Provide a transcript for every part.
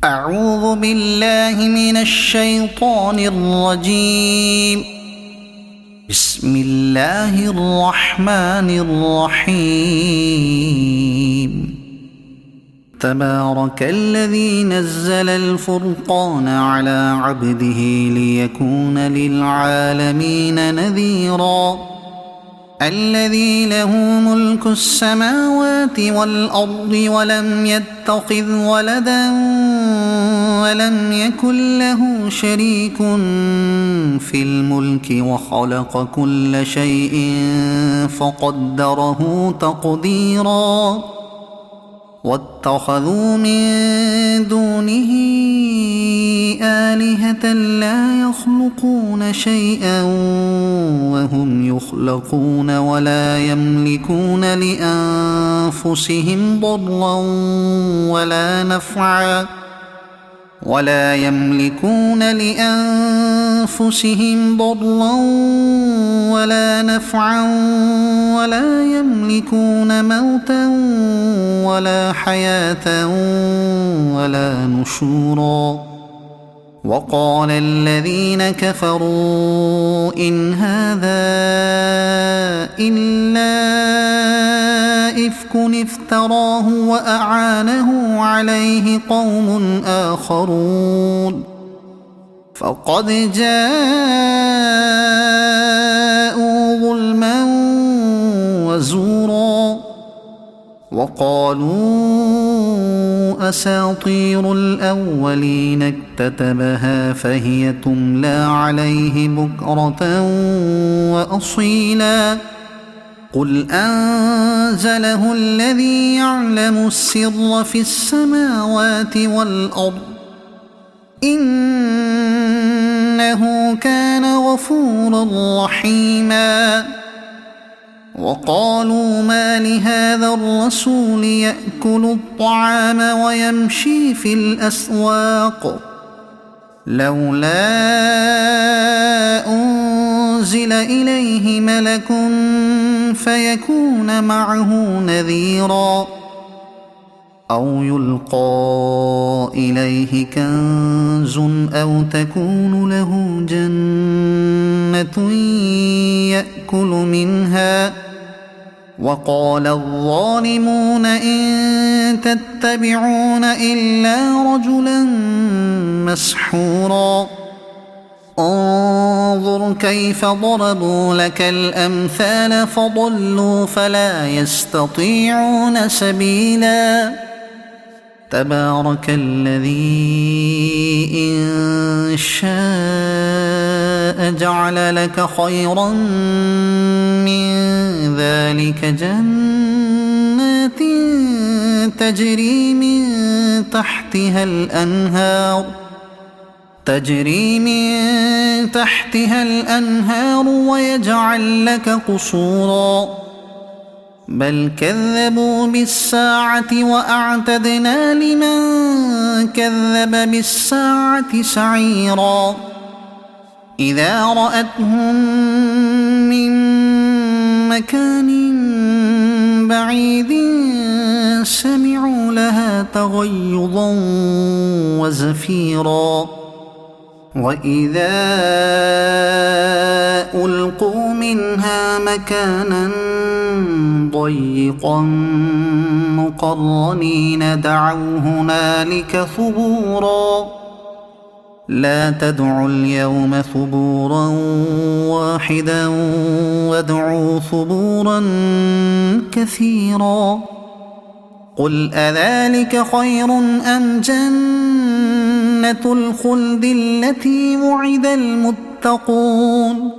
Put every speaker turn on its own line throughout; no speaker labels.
أعوذ بالله من الشيطان الرجيم. بسم الله الرحمن الرحيم. تبارك الذي نزل الفرقان على عبده ليكون للعالمين نذيرا. الذي له ملك السماوات والأرض ولم يتخذ ولدا ولم يكن له شريك في الملك وخلق كل شيء فقدره تقديرا. واتخذوا من دونه آلهة لا يخلقون شيئا وهم يخلقون ولا يملكون لأنفسهم ضرا ولا نفعا ولا يملكون موتا ولا حياة ولا نشورا. وقال الذين كفروا إن هذا إلا إفك افتراه وأعانه عليه قوم آخرون فقد جاءوا ظلما وزورا. وقالوا أساطير الأولين اكتتبها فهي تملى عليه بكرة وأصيلا. قل أنزله الذي يعلم السر في السماوات والأرض إنه كان غفورا رحيما. وقالوا ما لهذا الرسول يأكل الطعام ويمشي في الأسواق لولا أنزل إليه ملك فيكون معه نذيرا أو يلقى إليه كنز أو تكون له جنة يأكل منها. وقال الظالمون إن تتبعون إلا رجلا مسحورا. انظر كيف ضربوا لك الأمثال فضلوا فلا يستطيعون سبيلا. تبارك الذي إن شاء جعل لك خيرا من ذلك جنات تجري من تحتها الأنهار ويجعل لك قصورا. بل كذبوا بالساعة وأعتدنا لمن كذب بالساعة سعيرا. إذا رأتهم من مكان بعيد سمعوا لها تغيظا وزفيرا. وإذا ألقوا منها مكانا ضيقا مقرنين دعوا هنالك ثبورا. لا تدعوا اليوم ثبورا واحدا وادعوا ثبورا كثيرا. قل أذلك خير أم جنة الخلد التي وعد المتقون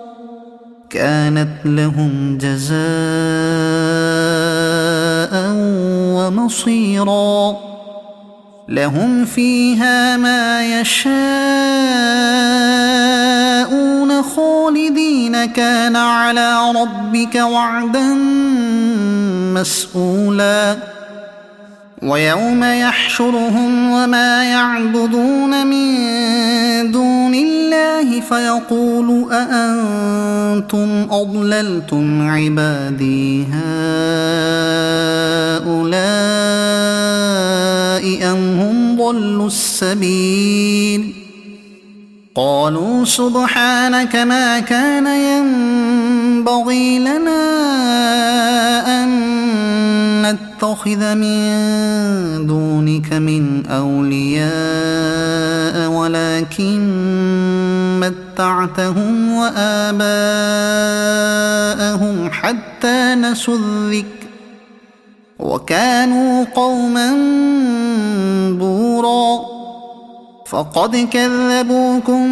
كانت لهم جزاء ومصيرا. لهم فيها ما يشاءون خالدين كان على ربك وعدا مسئولا. ويوم يحشرهم وما يعبدون من دون الله فيقول أأنتم أضللتم عبادي هؤلاء أم هم ضلوا السبيل قالوا سبحانك ما كان ينبغي لنا أن نتخذ من دونك من أولياء ولكن متعتهم وآباءهم حتى نسوا الذكر وكانوا قوما بورا فقد كذبوكم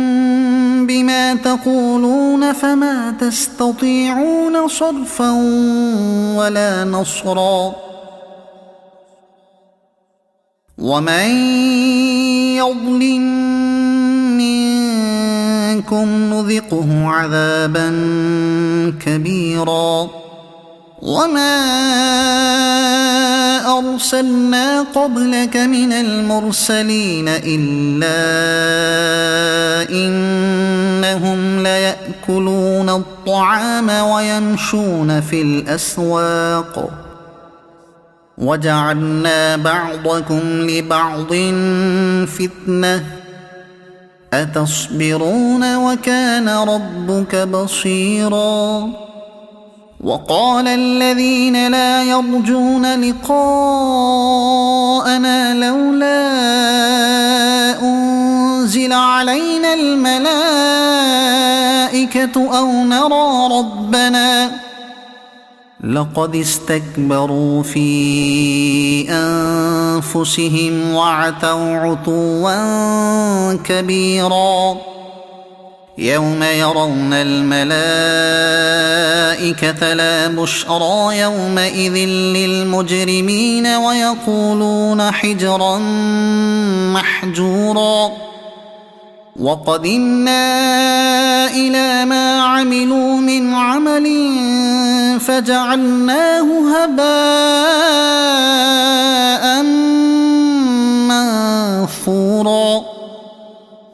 بما تقولون فما تستطيعون صرفا ولا نصرا ومن يظلم منكم نذقه عذابا كبيرا وما أرسلنا قبلك من المرسلين إلا إنهم ليأكلون الطعام ويمشون في الأسواق وجعلنا بعضكم لبعض فتنة أتصبرون وكان ربك بصيرا وقال الذين لا يرجون لقاءنا لولا أنزل علينا الملائكة أو نرى ربنا لقد استكبروا في أنفسهم وعتوا عتوا كبيرا يوم يرون الملائكة لا بشرى يومئذ للمجرمين ويقولون حجرا محجورا وقدمنا إلى ما عملوا من عمل فجعلناه هباء منثورا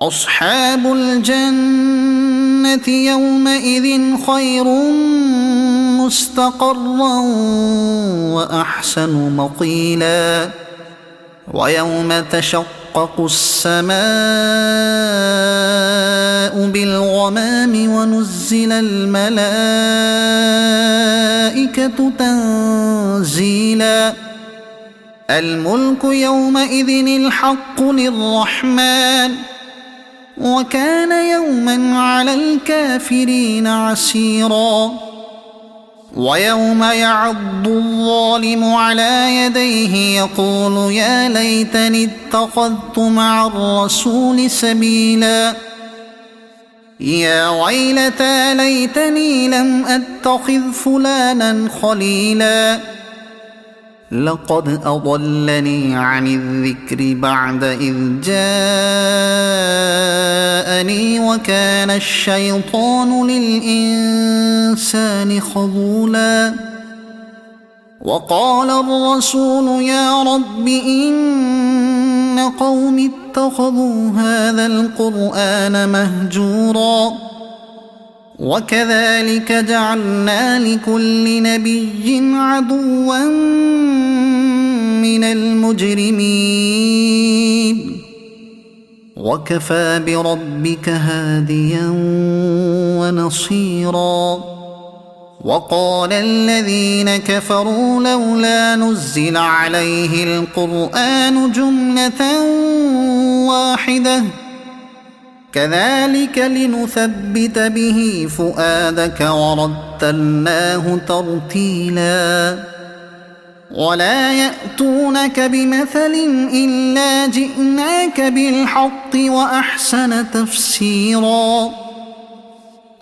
أصحاب الجنة يومئذ خير مستقرا وأحسن مقيلا ويوم تشقق السماء بالغمام ونزل الملائكة تنزيلا الملك يومئذ الحق للرحمن وكان يوما على الكافرين عسيرا ويوم يعض الظالم على يديه يقول يا ليتني اتخذت مع الرسول سبيلا يا ويلتى ليتني لم أتخذ فلانا خليلا لقد أضلني عن الذكر بعد إذ جاءني وكان الشيطان للإنسان خذولا وقال الرسول يا رب إن قوم اتخذوا هذا القرآن مهجورا وكذلك جعلنا لكل نبي عدوا من المجرمين وكفى بربك هاديا ونصيرا وقال الذين كفروا لولا نزل عليه القرآن جملة واحدة كذلك لنثبت به فؤادك ورتلناه ترتيلا ولا يأتونك بمثل إلا جئناك بالحق وأحسن تفسيرا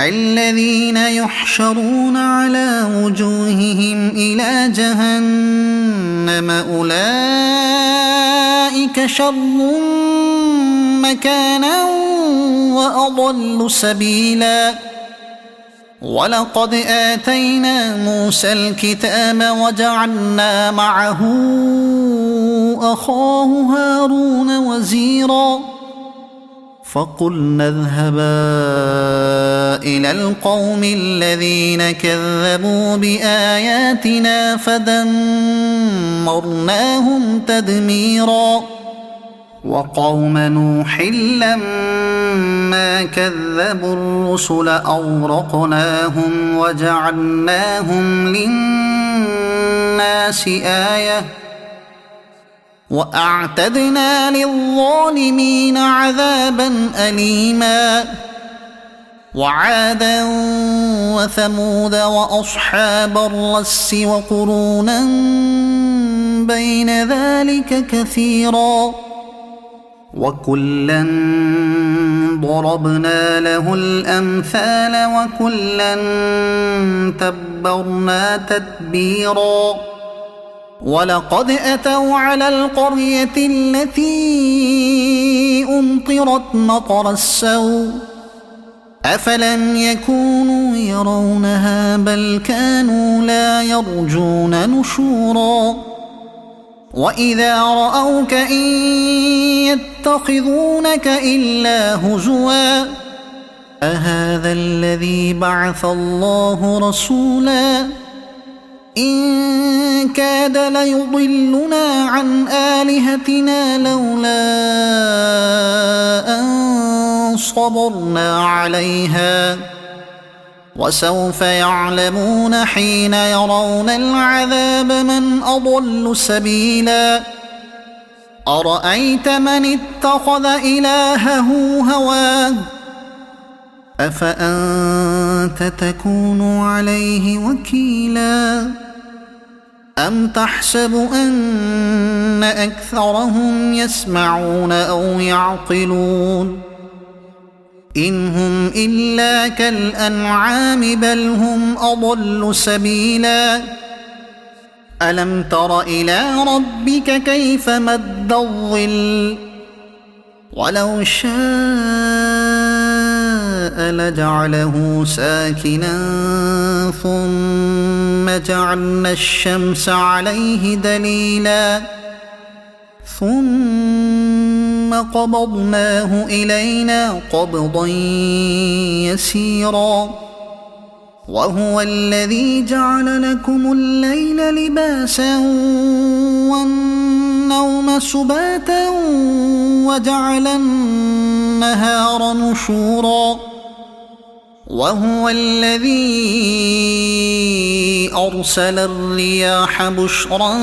الذين يحشرون على وجوههم إلى جهنم أولئك شر مكانا وأضل سبيلا ولقد آتينا موسى الكتاب وجعلنا معه أخاه هارون وزيرا فقلنا اذهبا إلى القوم الذين كذبوا بآياتنا فدمرناهم تدميرا وقوم نوح لما كذبوا الرسل أغرقناهم وجعلناهم للناس آية وأعتدنا للظالمين عذابا أليما وعادا وثمود وأصحاب الرس وقرونا بين ذلك كثيرا وكلا ضربنا له الأمثال وكلا تبرنا تتبيرا ولقد أتوا على القرية التي أمطرت مطر السوء أفلم يكونوا يرونها بل كانوا لا يرجون نشورا وإذا رأوك إن يتخذونك إلا هزوا أهذا الذي بعث الله رسولا إن كاد ليضلنا عن آلهتنا لولا أن صبرنا عليها وسوف يعلمون حين يرون العذاب من أضل سبيلا أرأيت من اتخذ إلهه هواه أفأنت تكون عليه وكيلا أم تحسب أن أكثرهم يسمعون أو يعقلون إن هم إلا كالأنعام بل هم أضل سبيلا ألم تر إلى ربك كيف مد الظل ولو شاء لجعله ساكنا ثم جعلنا الشمس عليه دليلا ثم قبضناه إلينا قبضا يسيرا وهو الذي جعل لكم الليل لباسا والنوم سباتا وجعل النهار نشورا وهو الذي أرسل الرياح بشرا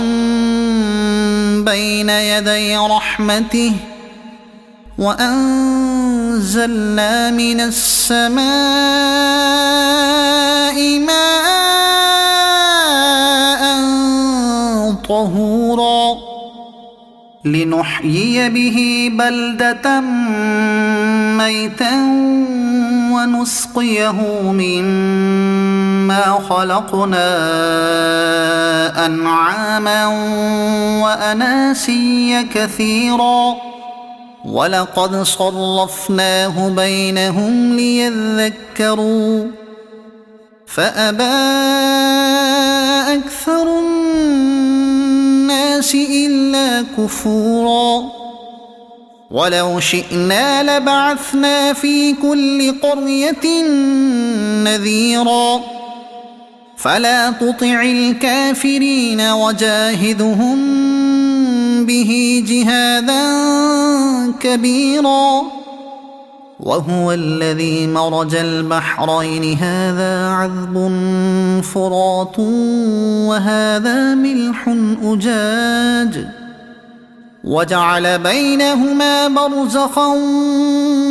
بين يدي رحمته وأنزلنا من السماء ماء طهورا لنحيي به بلدة ميتا ونسقيه مما خلقنا أنعاما وأناسيا كثيرا ولقد صرفناه بينهم ليذكروا فأبى أكثر الناس إلا كفورا ولو شئنا لبعثنا في كل قرية نذيرا فلا تطع الكافرين وجاهدهم به جهادا كبيرا وهو الذي مرج البحرين هذا عذب فرات وهذا ملح أجاج وجعل بينهما برزخا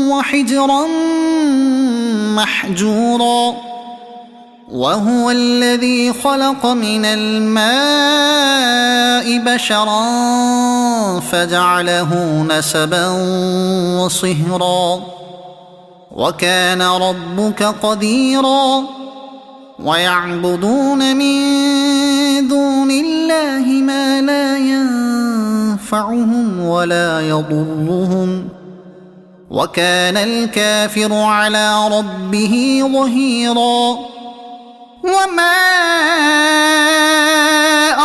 وحجرا محجورا وهو الذي خلق من الماء بشرا فجعله نسبا وصهرا وكان ربك قديرا ويعبدون من دون الله ما لا ينفعهم ولا يضرهم وكان الكافر على ربه ظهيرا وما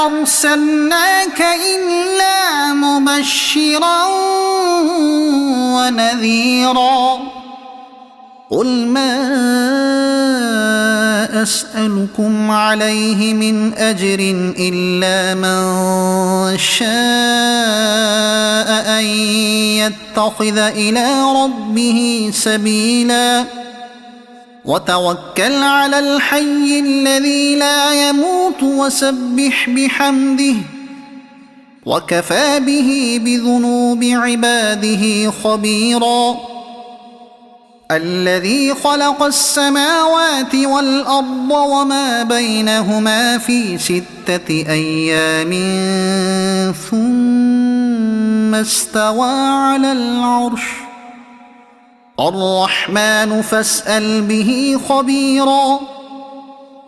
أرسلناك إلا مبشرا ونذيرا قل ما أسألكم عليه من أجر إلا من شاء أن يتخذ إلى ربه سبيلا وتوكل على الحي الذي لا يموت وسبح بحمده وكفى به بذنوب عباده خبيرا الذي خلق السماوات والأرض وما بينهما في 6 أيام ثم استوى على العرش الرحمن فاسأل به خبيرا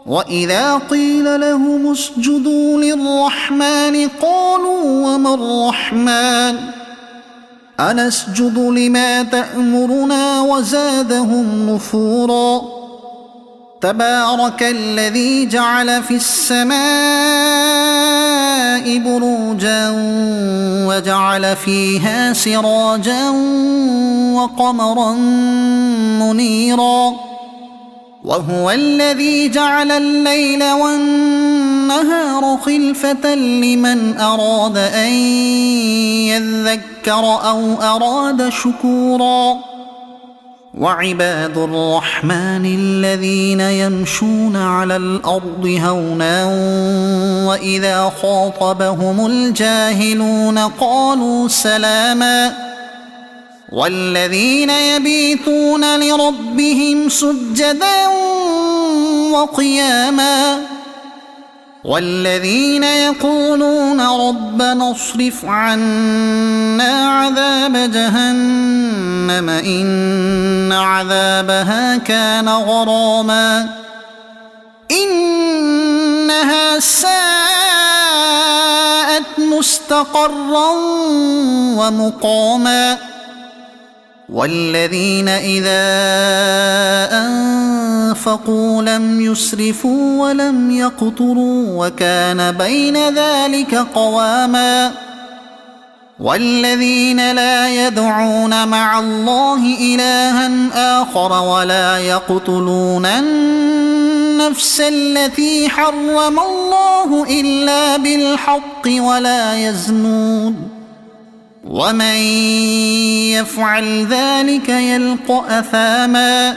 وإذا قيل لهم اسجدوا للرحمن قالوا وما الرحمن أنسجد لما تأمرنا وزادهم نفورا تبارك الذي جعل في السماء بروجا وجعل فيها سراجا وقمرا منيرا وهو الذي جعل الليل والنهار خلفة لمن أراد أن يذكر أو أراد شكورا وعباد الرحمن الذين يمشون على الأرض هونا وإذا خاطبهم الجاهلون قالوا سلاما والذين يبيتون لربهم سجدا وقياما والذين يقولون ربنا اصرف عنا عذاب جهنم إن عذابها كان غراما إنها ساءت مستقرا ومقاما والذين إذا أنفقوا لم يسرفوا ولم يقتروا وكان بين ذلك قواما والذين لا يدعون مع الله إلها آخر ولا يقتلون النفس التي حرم الله إلا بالحق ولا يزنون ومن يفعل ذلك يلق أثاما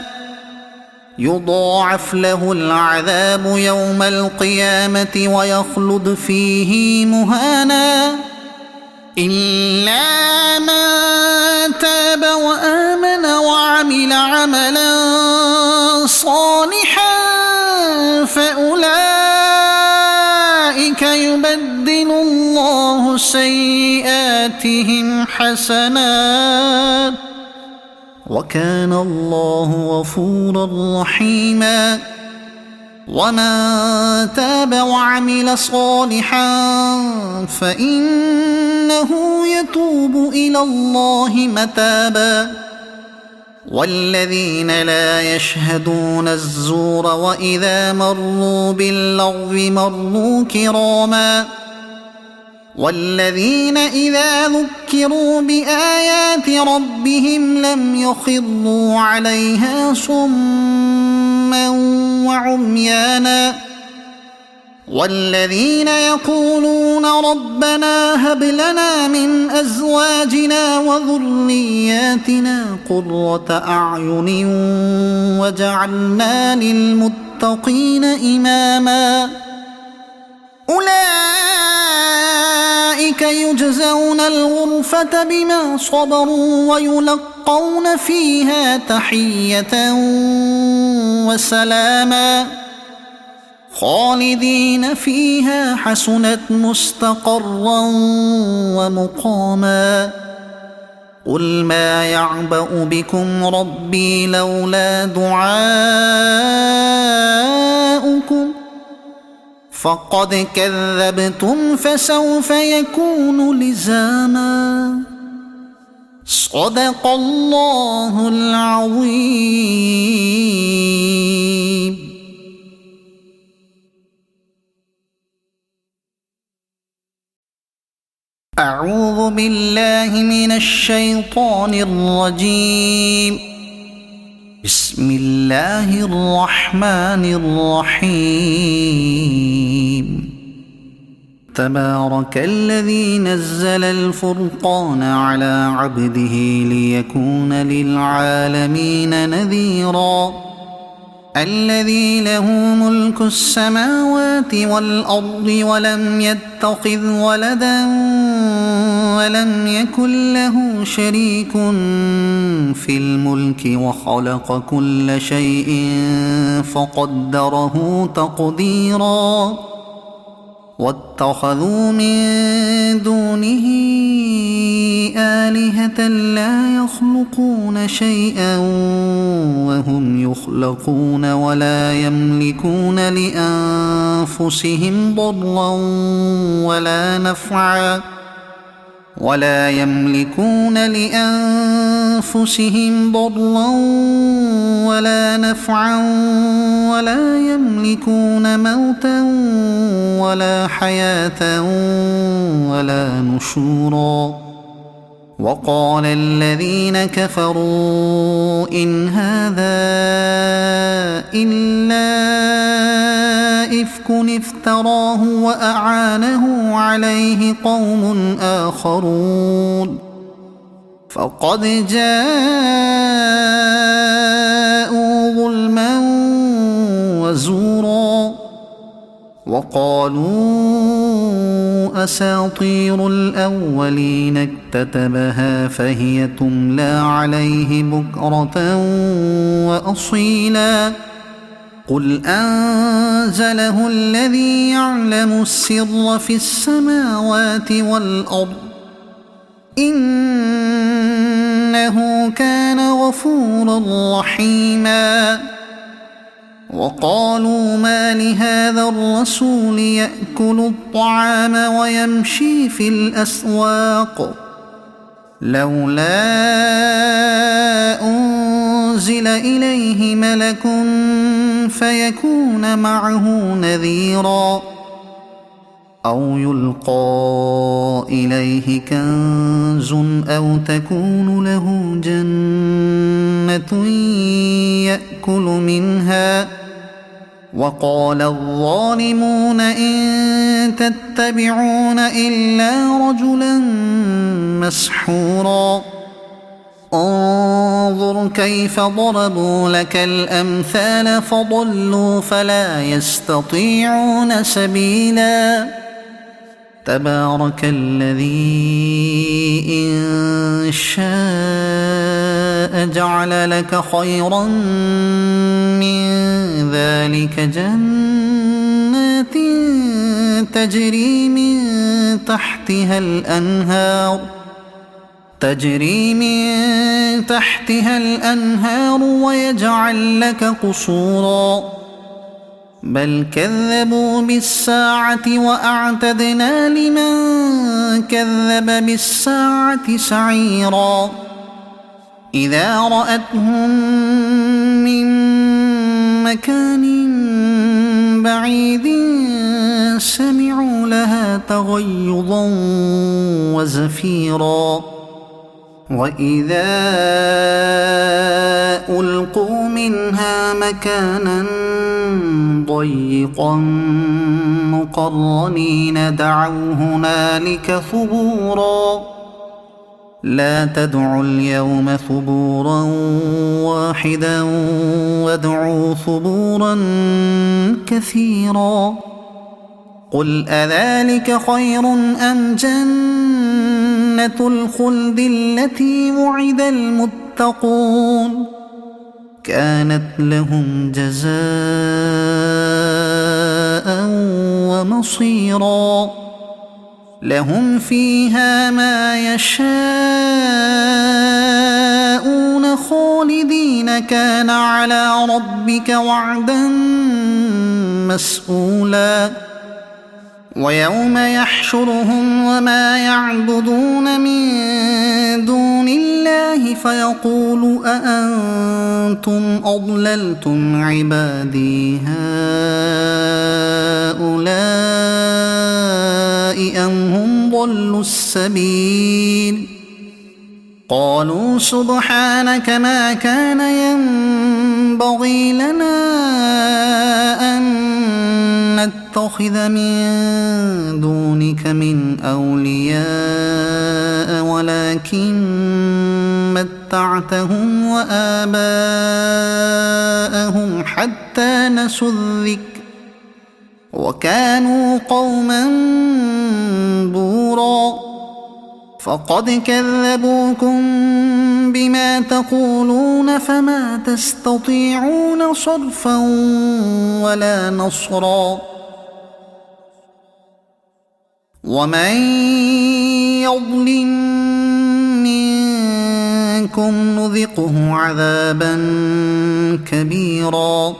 يضاعف له العذاب يوم القيامة ويخلد فيه مهانا إلا من تاب وآمن وعمل عملا صالحا فأولئك يبدل الله سيئاتهم حسنات وكان الله غفورا رحيما ومن تاب وعمل صالحا فإنه يتوب إلى الله متابا والذين لا يشهدون الزور وإذا مروا باللغو مروا كراما والذين إذا ذكروا بآيات ربهم لم يخروا عليها صما وعميانا والذين يقولون ربنا هب لنا من أزواجنا وذرياتنا قرة أعين وجعلنا للمتقين إماما أولئك يجزون الغرفة بما صبروا ويلقون فيها تحية وسلاما خالدين فيها حسنت مستقرا ومقاما قل ما يعبأ بكم ربي لولا دعاؤكم فقد كذبتم فسوف يكون لزاما صدق الله العظيم. بالله من الشيطان الرجيم. بسم الله الرحمن الرحيم. تبارك الذي نزل الفرقان على عبده ليكون للعالمين نذيرا. الذي له ملك السماوات والأرض ولم يتخذ ولدا ولم يكن له شريك في الملك وخلق كل شيء فقدره تقديرا. واتخذوا من دونه آلهة لا يخلقون شيئا وهم يخلقون ولا يملكون لأنفسهم ضرا ولا نفعا ولا يملكون موتا ولا حياة ولا نشورا. وقال الذين كفروا إن هذا إلا إفك افتراه وأعانه عليه قوم آخرون فقد جاءوا ظلما وزورا. وقالوا أساطير الأولين اكتتبها فهي تملى عليه بكرة وأصيلا. قل أنزله الذي يعلم السر في السماوات والأرض إنه كان غفورا رحيما. وقالوا ما لهذا الرسول يأكل الطعام ويمشي في الأسواق لولا أنزل إليه ملك فيكون معه نذيرا أو يلقى إليه كنز أو تكون له جنة يأكل منها. وقال الظالمون إن تتبعون إلا رجلا مسحورا. انظر كيف ضربوا لك الأمثال فضلوا فلا يستطيعون سبيلا. تبارك الذي إن شاء جعل لك خيرا من ذلك جنات تجري من تحتها الأنهار ويجعل لك قصورا. بل كذبوا بالساعة وأعتدنا لمن كذب بالساعة سعيرا. إذا رأتهم من مكان بعيد سمعوا لها تغيظا وزفيرا. وإذا ألقوا منها مكانا ضيقا مقرنين دعوا هنالك ثبورا. لا تدعوا اليوم ثبورا واحدا وادعوا ثبورا كثيرا. قل أذلك خير أم جنة الخلد التي وعد المتقون كانت لهم جزاء ومصيرا. لهم فيها ما يشاءون خالدين كان على ربك وعدا مسئولا. ويوم يحشرهم وما يعبدون من دون الله فيقول أأنتم أضللتم عبادي هؤلاء أم هم أضل السبيل قالوا سبحانك ما كان ينبغي لنا أن نتخذ من دونك من أولياء ولكن متعتهم وآباءهم حتى نسوا الذكر وكانوا قوما بورا فقد كذبوكم بما تقولون فما تستطيعون صرفا ولا نصرا ومن يظلم منكم نذقه عذابا كبيرا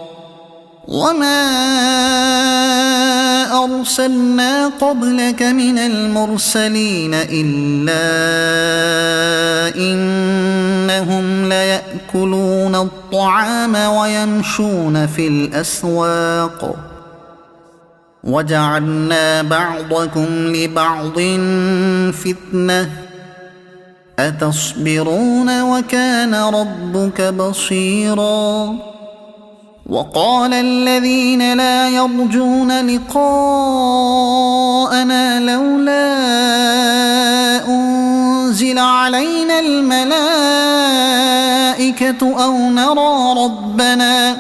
وما أرسلنا قبلك من المرسلين إلا إنهم ليأكلون الطعام ويمشون في الأسواق وجعلنا بعضكم لبعض فتنة أتصبرون وكان ربك بصيرا وقال الذين لا يرجون لقاءنا لولا أنزل علينا الملائكة أو نرى ربنا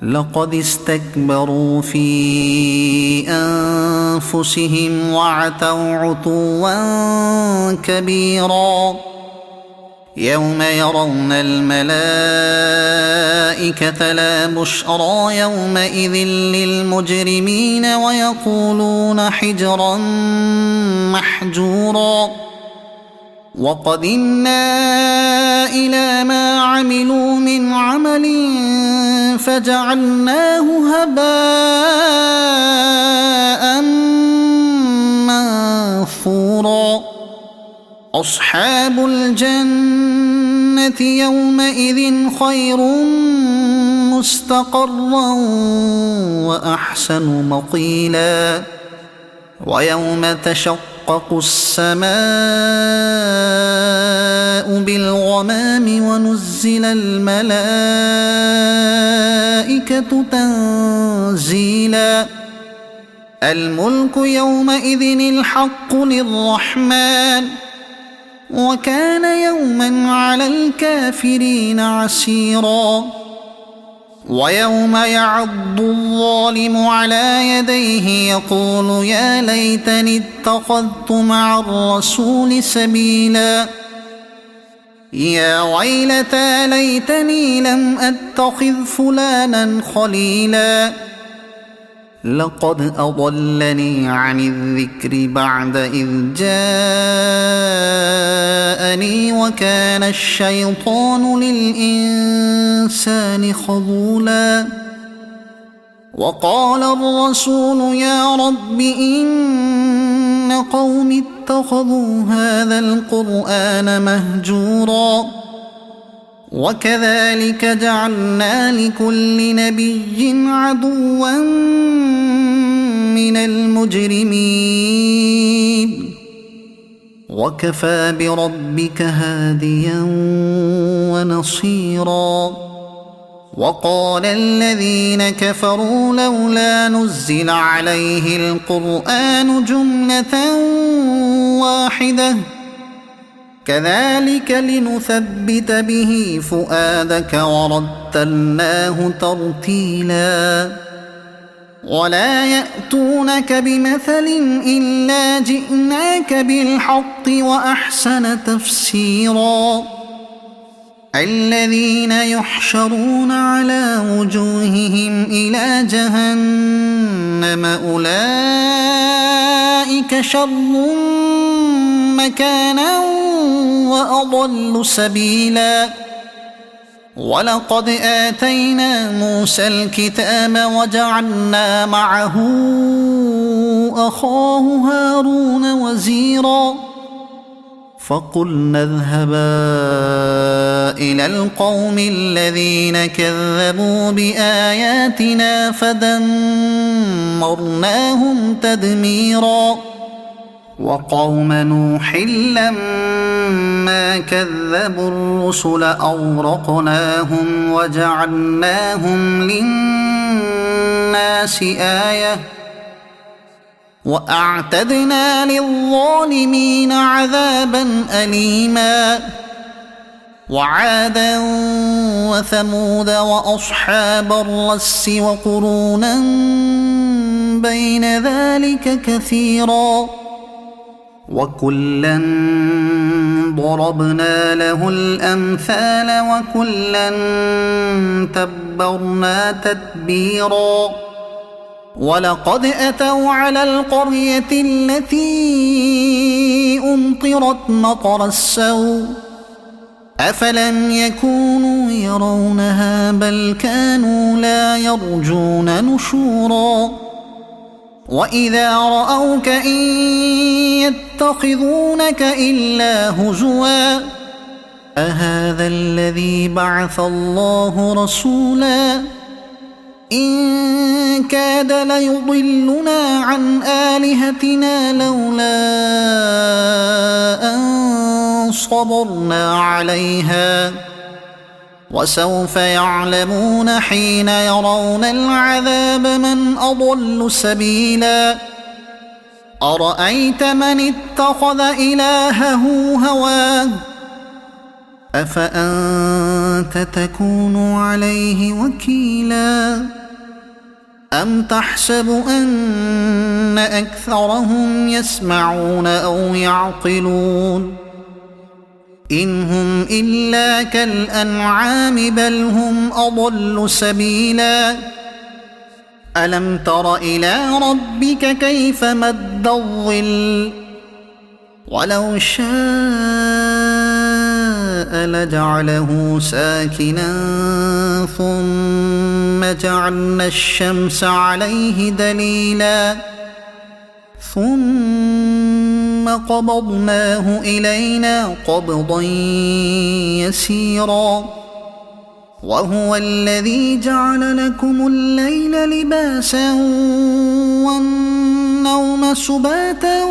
لقد استكبروا في أنفسهم وعتوا عتوا كبيرا يوم يرون الملائكة لا بشرى يومئذ للمجرمين ويقولون حجرا محجورا وقدمنا إلى ما عملوا من عمل فجعلناه هباء منثورا أصحاب الجنة يومئذ خير مستقرا وأحسن مقيلا ويوم تشقق السماء بالغمام ونزل الملائكة تنزيلا الملك يومئذ الحق للرحمن وكان يوما على الكافرين عسيرا ويوم يعض الظالم على يديه يقول يا ليتني اتخذت مع الرسول سبيلا يا ويلتى ليتني لم أتخذ فلانا خليلا لقد أضلني عن الذكر بعد إذ جاءني وكان الشيطان للإنسان خذولا وقال الرسول يا رب إن قوم اتخذوا هذا القرآن مهجورا وكذلك جعلنا لكل نبي عدوا من المجرمين وكفى بربك هاديا ونصيرا وقال الذين كفروا لولا نزل عليه القرآن جملة واحدة كذلك لنثبت به فؤادك ورتلناه ترتيلا ولا يأتونك بمثل إلا جئناك بالحق وأحسن تفسيرا الذين يحشرون على وجوههم إلى جهنم أولئك شر مكانا وأضل سبيلا ولقد آتينا موسى الكتاب وجعلنا معه أخاه هارون وزيرا فقلنا اذهبا إلى القوم الذين كذبوا بآياتنا فدمرناهم تدميرا وقوم نوح لما كذبوا الرسل أغرقناهم وجعلناهم للناس آية وأعتدنا للظالمين عذابا أليما وعادا وثمود وأصحاب الرس وقرونا بين ذلك كثيرا وكلا ضربنا له الأمثال وكلا تبرنا تتبيرا ولقد أتوا على القرية التي أمطرت مطر السوء أفلم يكونوا يرونها بل كانوا لا يرجون نشورا وإذا رأوك إن يتخذونك إلا هزوا أهذا الذي بعث الله رسولا إن كاد ليضلنا عن آلهتنا لولا أن صبرنا عليها وسوف يعلمون حين يرون العذاب من أضل سبيلا أرأيت من اتخذ إلهه هواه أفأنت تكون عليه وكيلا أم تحسب أن أكثرهم يسمعون أو يعقلون إن هم إلا كالأنعام بل هم أضل سبيلا ألم تر إلى ربك كيف مد الظل ولو شاء لجعله ساكنا ثم جعلنا الشمس عليه دليلا ثم قبضناه إلينا قبضا يسيرا وهو الذي جعل لكم الليل لباسا والنوم سباتا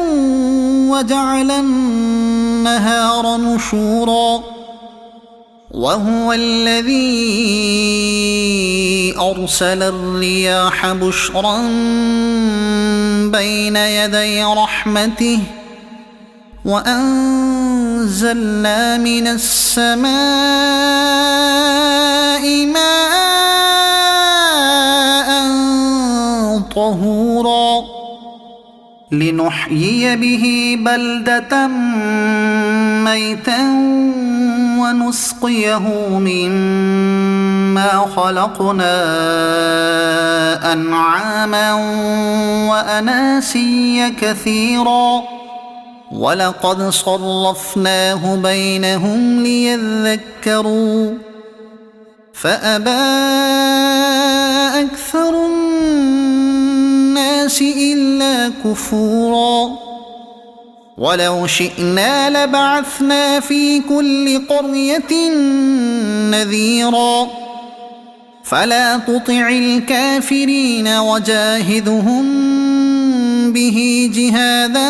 وجعل النهار نشورا وهو الذي أرسل الرياح بشرا بين يدي رحمته وأنزلنا من السماء ماء طهورا لنحيي به بلدة ميتا ونسقيه مما خلقنا أنعاما وأناسيا كثيرا ولقد صرفناه بينهم ليذكروا فأبى أكثر الناس إلا كفورا ولو شئنا لبعثنا في كل قرية نذيرا فلا تطع الكافرين وجاهدهم به جهادا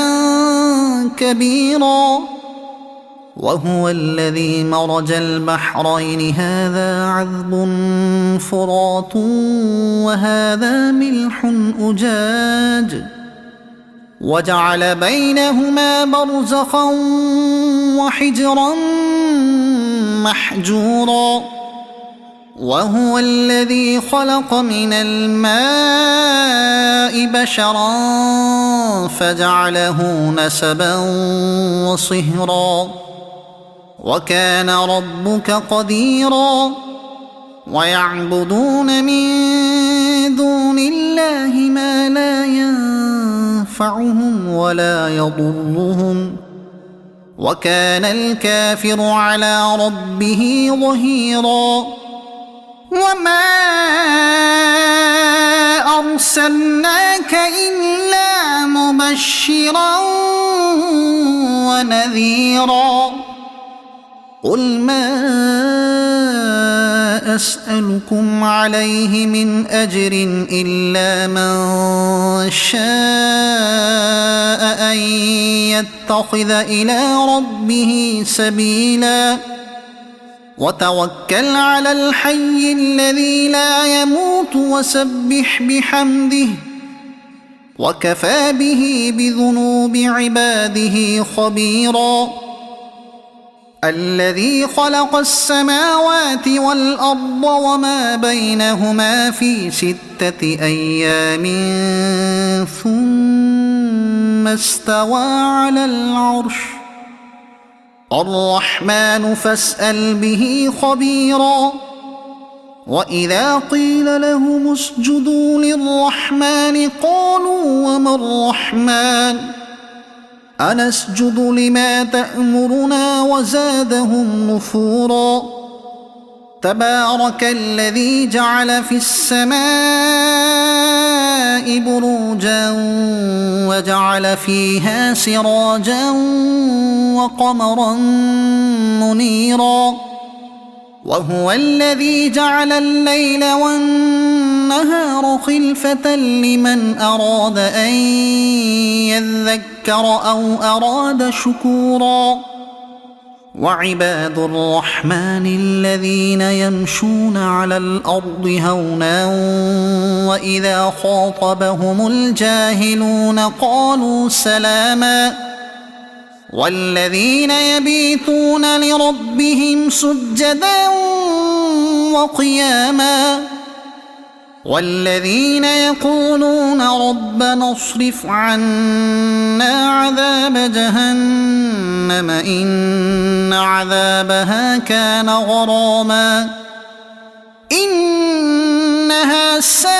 كبيرا وهو الذي مرج البحرين هذا عذب فرات وهذا ملح أجاج وجعل بينهما برزخا وحجرا محجورا وهو الذي خلق من الماء بشرا فجعله نسبا وصهرا وكان ربك قديرا ويعبدون من دون الله ما لا ينفعهم ولا يضرهم وكان الكافر على ربه ظهيرا وما أرسلناك إلا مبشرا ونذيرا قل ما أسألكم عليه من أجر إلا من شاء أن يتخذ إلى ربه سبيلا وتوكل على الحي الذي لا يموت وسبح بحمده وكفى به بذنوب عباده خبيرا الذي خلق السماوات والأرض وما بينهما في 6 أيام ثم استوى على العرش الرحمن فاسأل به خبيرا وإذا قيل لهم اسجدوا للرحمن قالوا وما الرحمن أنسجد لما تأمرنا وزادهم نفورا تبارك الذي جعل في السماء بروجا وجعل فيها سراجا وقمرا منيرا وهو الذي جعل الليل والنهار خلفة لمن أراد أن يذكر أو أراد شكورا وعباد الرحمن الذين يمشون على الأرض هونا وإذا خاطبهم الجاهلون قالوا سلاما والذين يبيتون لربهم سجدا وقياما والذين يقولون ربنا اصرف عنا عذاب جهنم إن عذابها كان غراما إنها ساءت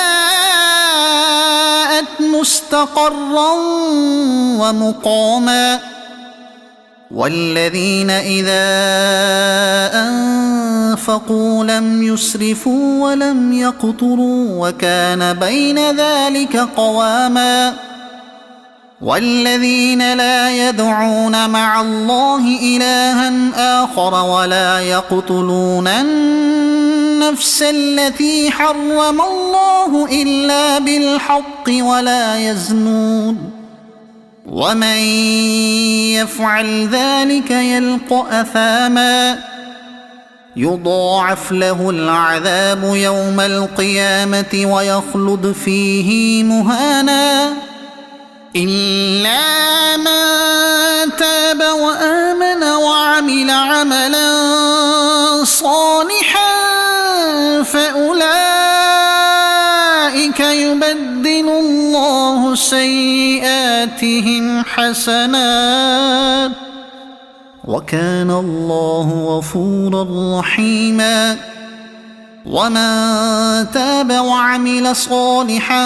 مستقرا ومقاما والذين إذا أنفقوا لم يسرفوا ولم يقتروا وكان بين ذلك قواما والذين لا يدعون مع الله إلها آخر ولا يقتلون النفس التي حرم الله إلا بالحق ولا يزنون ومن يفعل ذلك يلق أثاما يضاعف له العذاب يوم القيامة ويخلد فيه مهانا إلا من تاب وآمن وعمل عملا صالحا فأولئك يبدل الله سيئاتهم حسنات وكان الله غفورا رحيما ومن تاب وعمل صالحا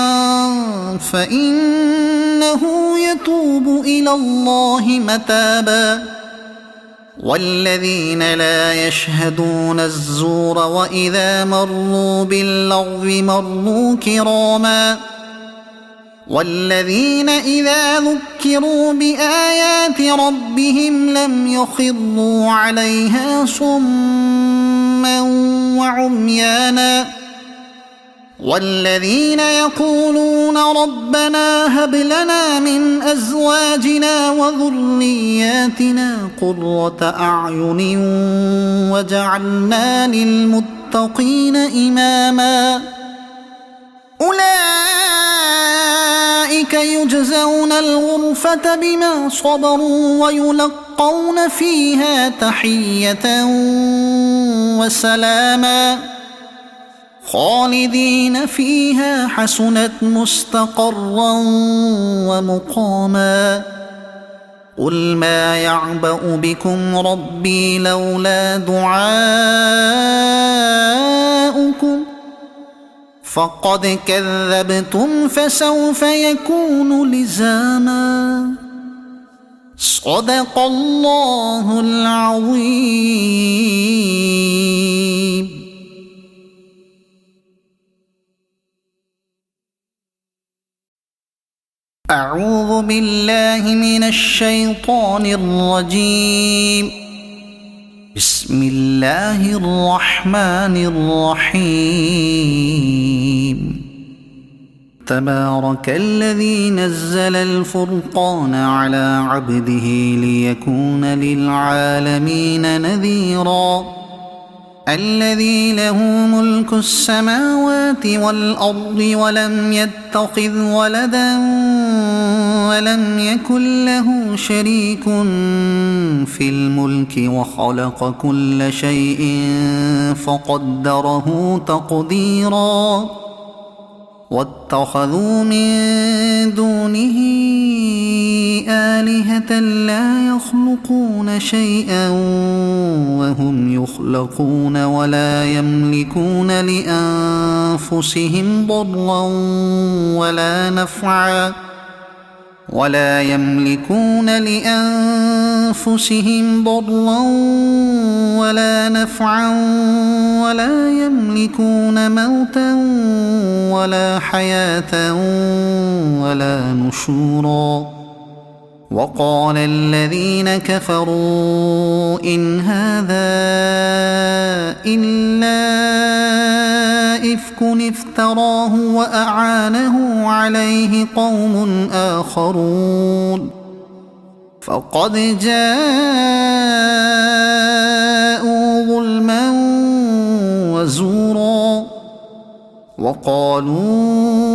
فإنه يتوب إلى الله متابا والذين لا يشهدون الزور وإذا مروا باللغو مروا كراما والذين إذا ذكروا بآيات ربهم لم يخروا عليها صما وعميانا والذين يقولون ربنا هب لنا من أزواجنا وذرياتنا قرة أعين وجعلنا للمتقين إماما أولئك يجزون الغرفة بما صبروا ويلقون فيها تحية وسلاما خالدين فيها حسنت مستقرا ومقاما قل ما يعبأ بكم ربي لولا دعاؤكم فقد كذبتم فسوف يكون لزاما صدق الله العظيم. أعوذ بالله من الشيطان الرجيم. بسم الله الرحمن الرحيم تبارك الذي نزل الفرقان على عبده ليكون للعالمين نذيرا الذي له ملك السماوات والأرض ولم يتخذ ولدا ولم يكن له شريك في الملك وخلق كل شيء فقدره تقديرا واتخذوا من دونه آلهة لا يخلقون شيئا وهم يخلقون ولا يملكون لأنفسهم ضرا ولا نفعا ولا يملكون موتا ولا حياة ولا نشورا وقال الذين كفروا إن هذا إلا إفك افتراه وأعانه عليه قوم آخرون فقد جاءوا ظلما وزورا وقالوا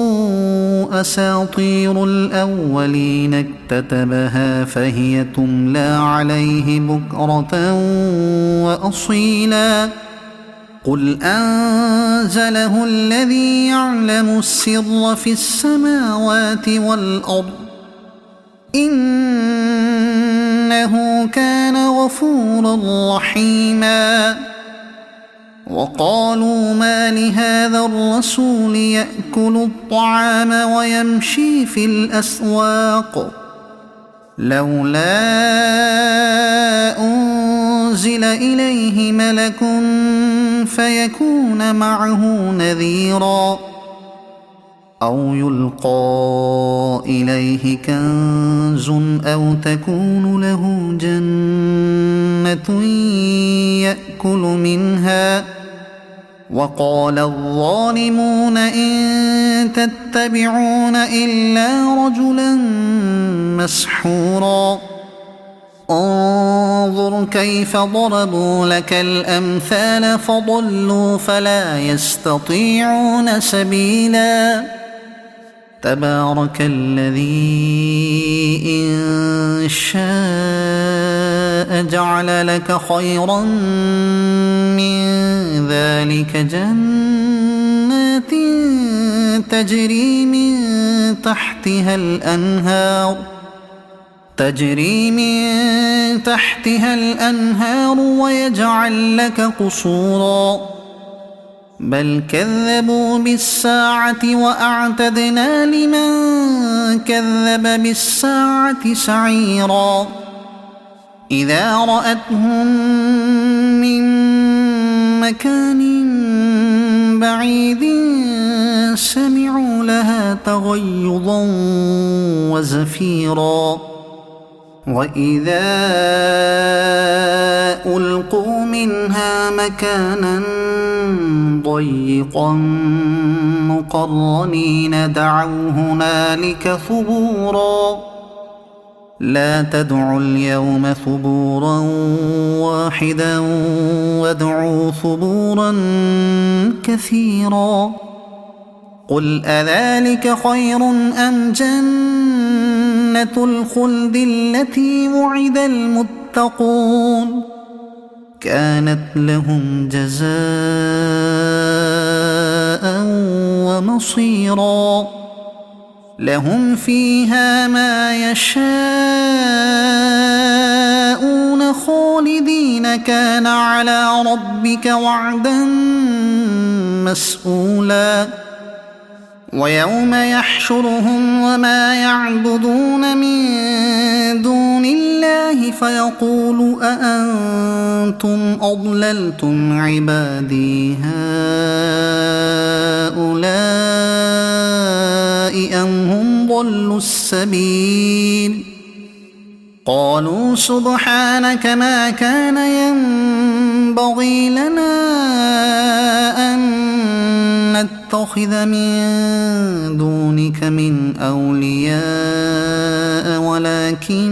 أساطير الأولين اكتتبها فهي تملى عليه بكرة وأصيلا قل أنزله الذي يعلم السر في السماوات والأرض إنه كان غفورا رحيما وقالوا ما لهذا الرسول يأكل الطعام ويمشي في الأسواق لولا أنزل إليه ملك فيكون معه نذيرا أو يلقى إليه كنز أو تكون له جنة يأكل منها وقال الظالمون إن تتبعون إلا رجلا مسحورا انظر كيف ضربوا لك الأمثال فضلوا فلا يستطيعون سبيلا تبارك الذي إن شاء جعل لك خيرا من ذلك جنات تجري من تحتها الأنهار ويجعل لك قصورا بل كذبوا بالساعة وأعتدنا لمن كذب بالساعة سعيرا إذا رأتهم من مكان بعيد سمعوا لها تغيظا وزفيرا وإذا ألقوا منها مكانا ضيقا مقرنين دعوا هنالك ثبورا لا تدعوا اليوم ثبورا واحدا وادعوا ثبورا كثيرا قل أذلك خير أم جنة الخلد التي وعد المتقون كانت لهم جزاء ومصيرا لهم فيها ما يشاءون خالدين كان على ربك وعدا مسئولا ويوم يحشرهم وما يعبدون من دون الله فيقول أأنتم أضللتم عبادي هؤلاء أم هم ضلوا السبيل قالوا سبحانك ما كان ينبغي لنا أن نتخذ من دونك من أولياء ولكن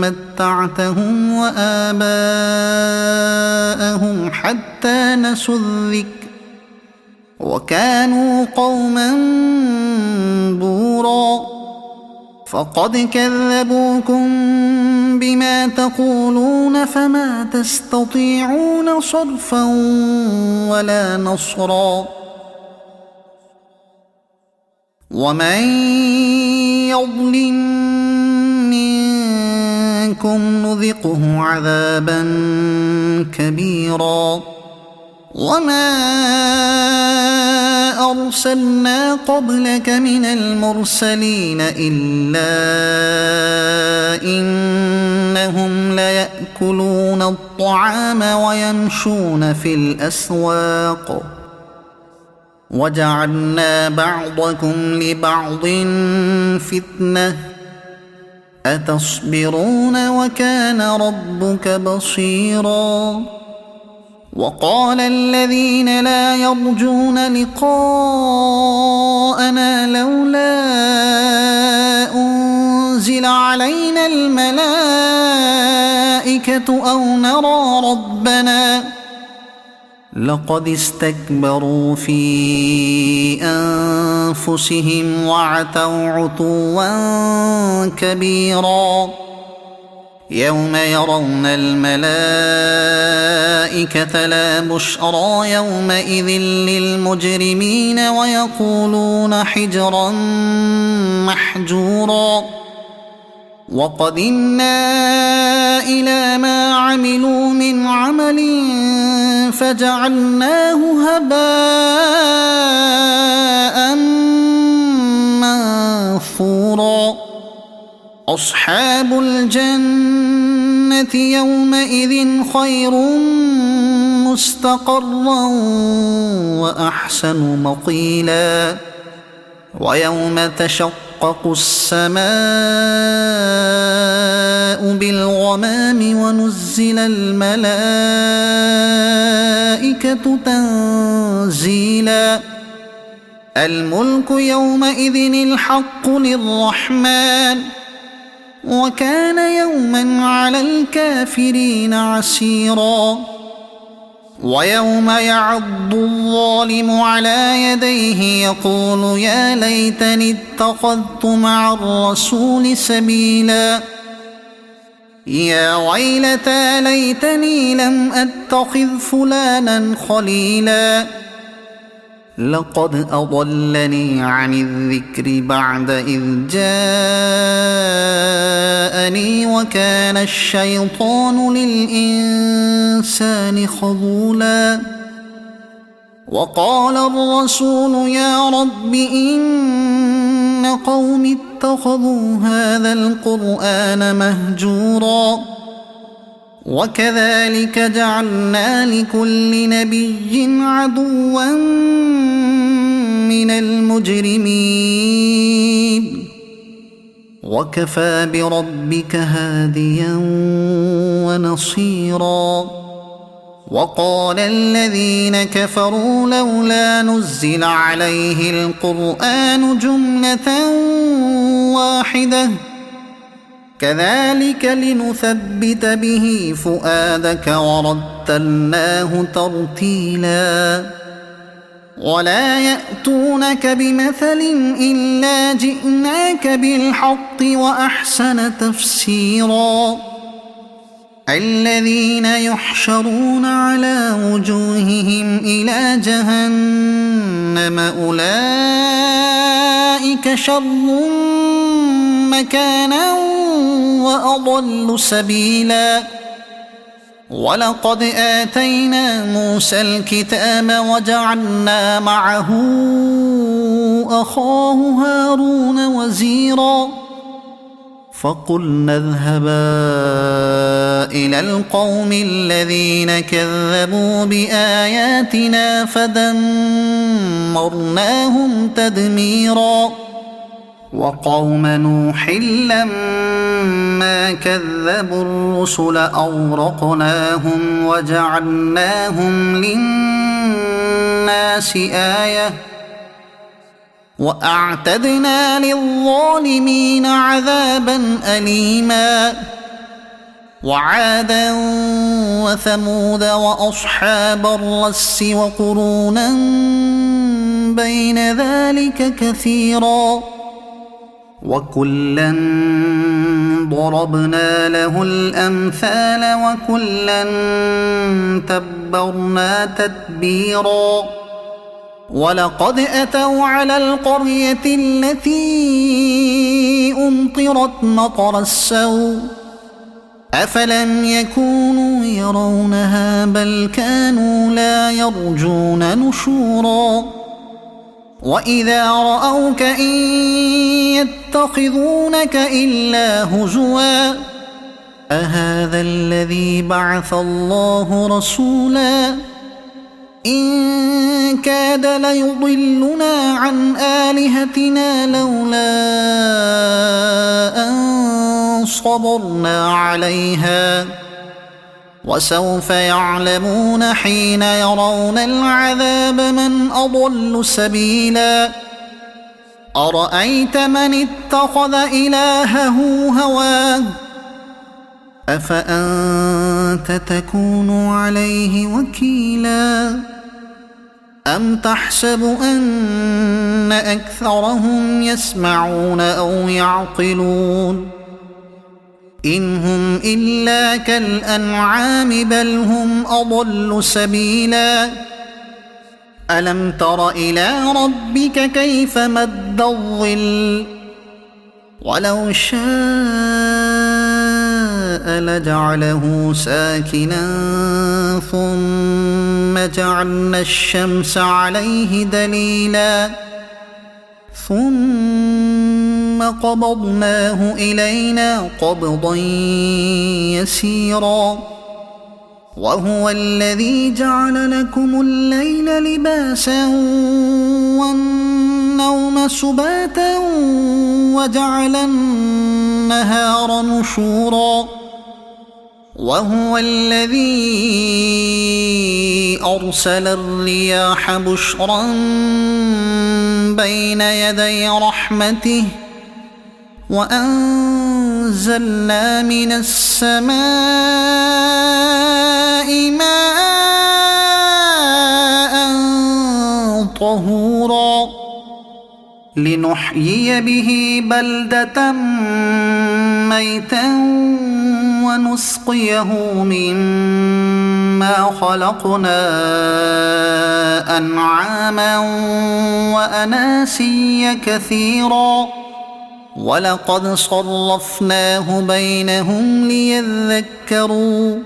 متعتهم وآباءهم حتى نسوا الذكر وكانوا قوما بورا فقد كذبوكم بما تقولون فما تستطيعون صرفا ولا نصرا ومن يظلم منكم نذقه عذابا كبيرا وما أرسلنا قبلك من المرسلين إلا إنهم ليأكلون الطعام ويمشون في الأسواق وجعلنا بعضكم لبعض فتنة أتصبرون وكان ربك بصيرا وقال الذين لا يرجون لقاءنا لولا أنزل علينا الملائكة أو نرى ربنا لقد استكبروا في أنفسهم وعتوا عتوا كبيرا يوم يرون الملائكة لا بشرى يومئذ للمجرمين ويقولون حجرا محجورا وقدمنا إلى ما عملوا من عمل فجعلناه هباء منثورا أصحاب الجنة يومئذ خير مستقرا وأحسن مقيلا ويوم تشقق السماء بالغمام ونزل الملائكة تنزيلا الملك يومئذ الحق للرحمن وكان يوما على الكافرين عسيرا ويوم يعض الظالم على يديه يقول يا ليتني اتخذت مع الرسول سبيلا يا ويلتى ليتني لم أتخذ فلانا خليلا لقد أضلني عن الذكر بعد إذ جاءني وكان الشيطان للإنسان خذولا وقال الرسول يا رب إن قوم اتخذوا هذا القرآن مهجورا وكذلك جعلنا لكل نبي عدوا من المجرمين وكفى بربك هاديا ونصيرا وقال الذين كفروا لولا نزل عليه القرآن جملة واحدة كذلك لنثبت به فؤادك ورتلناه ترتيلا ولا يأتونك بمثل إلا جئناك بالحق وأحسن تفسيرا الذين يحشرون على وجوههم إلى جهنم أولئك شر مكانا وأضل سبيلا ولقد آتينا موسى الكتاب وجعلنا معه أخاه هارون وزيرا فقلنا اذهبا إلى القوم الذين كذبوا بآياتنا فدمرناهم تدميرا وقوم نوح لما كذبوا الرسل أغرقناهم وجعلناهم للناس آية وأعتدنا للظالمين عذابا أليما وعادا وثمود وأصحاب الرس وقرونا بين ذلك كثيرا وكلا ضربنا له الأمثال وكلا تبرنا تتبيرا ولقد أتوا على القرية التي أمطرت مطر السوء أفلم يكونوا يرونها بل كانوا لا يرجون نشورا وإذا رأوك إن يتخذونك إلا هزوا أهذا الذي بعث الله رسولا إن كاد ليضلنا عن آلهتنا لولا أن صبرنا عليها وسوف يعلمون حين يرون العذاب من أضل سبيلا أرأيت من اتخذ إلهه هواه أفأنت تكون عليه وكيلا أم تحسب أن أكثرهم يسمعون أو يعقلون إن هم إلا كالأنعام بل هم أضل سبيلا ألم تر إلى ربك كيف مد الظل ولو شاء لجعله ساكنا ثم جعلنا الشمس عليه دليلا ثم قبضناه إلينا قبضا يسيرا وهو الذي جعل لكم الليل لباسا والنوم سباتا وجعل النهار نشورا وهو الذي أرسل الرياح بشرا بين يدي رحمته وأنزلنا من السماء ماء طهورا لنحيي به بلدة ميتا ونسقيه مما خلقنا أنعاما وأناسيا كثيرا ولقد صرفناه بينهم ليذكروا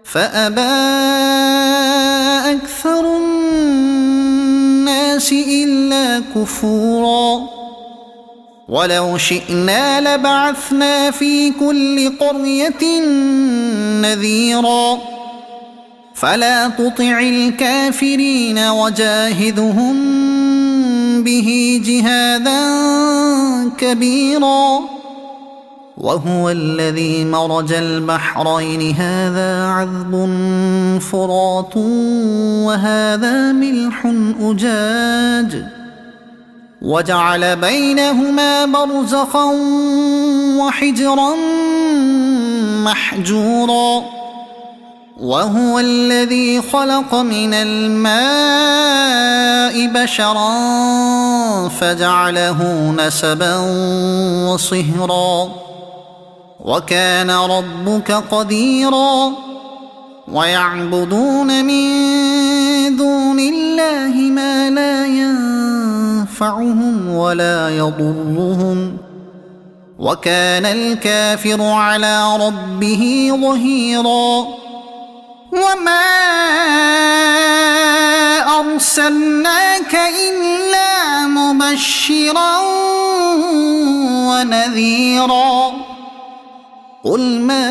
فأبى أكثر الناس إلا كفورا ولو شئنا لبعثنا في كل قرية نذيرا فلا تطع الكافرين وجاهدهم به جهادا كبيرا وهو الذي مرج البحرين هذا عذب فرات وهذا ملح أجاج وجعل بينهما برزخا وحجرا محجورا وهو الذي خلق من الماء بشرا فجعله نسبا وصهرا وكان ربك قديرا ويعبدون من دون الله ما لا ينفعهم ولا يضرهم وكان الكافر على ربه ظهيرا وما أرسلناك إلا مبشرا ونذيرا قل ما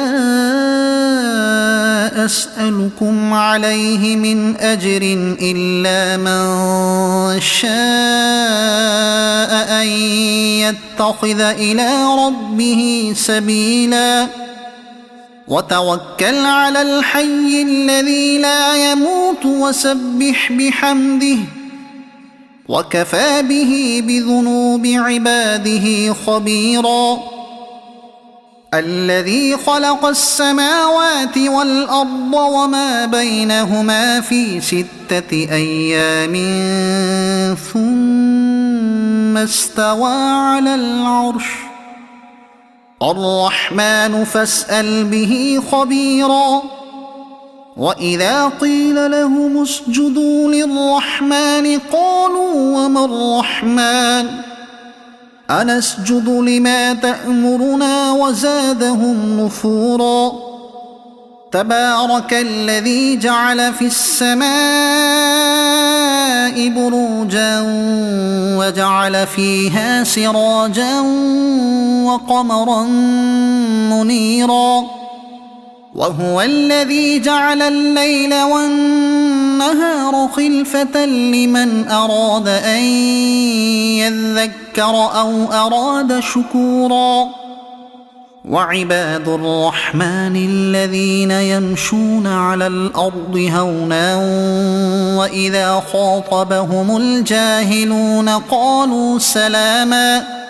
أسألكم عليه من أجر إلا من شاء أن يتخذ إلى ربه سبيلا وتوكل على الحي الذي لا يموت وسبح بحمده وكفى به بذنوب عباده خبيرا الذي خلق السماوات والأرض وما بينهما في 6 أيام ثم استوى على العرش الرحمن فاسأل به خبيرا وإذا قيل لهم اسجدوا للرحمن قالوا وما الرحمن أنسجد لما تأمرنا وزادهم نفورا تبارك الذي جعل في السماء بروجا وجعل فيها سراجا وقمرا منيرا وهو الذي جعل الليل والنهار خلفة لمن أراد أن يذكر أو أراد شكورا وعباد الرحمن الذين يمشون على الأرض هونا وإذا خاطبهم الجاهلون قالوا سلاما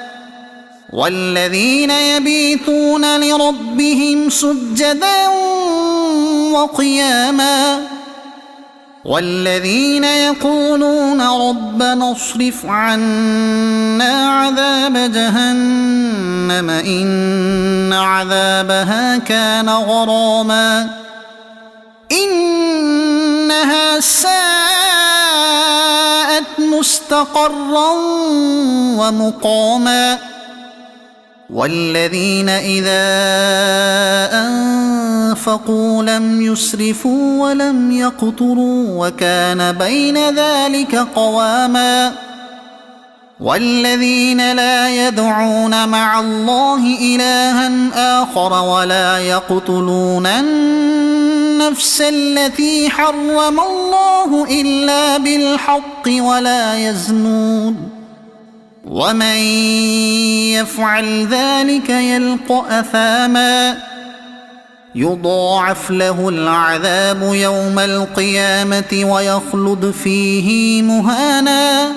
والذين يبيتون لربهم سجدا وقياما والذين يقولون ربنا اصرف عنا عذاب جهنم إن عذابها كان غراما إنها ساءت مستقرا ومقاما والذين إذا أنفقوا لم يسرفوا ولم يقتروا وكان بين ذلك قواما والذين لا يدعون مع الله إلها آخر ولا يقتلون النفس التي حرم الله إلا بالحق ولا يزنون ومن يفعل ذلك يلق أثاما يضاعف له العذاب يوم القيامة ويخلد فيه مهانا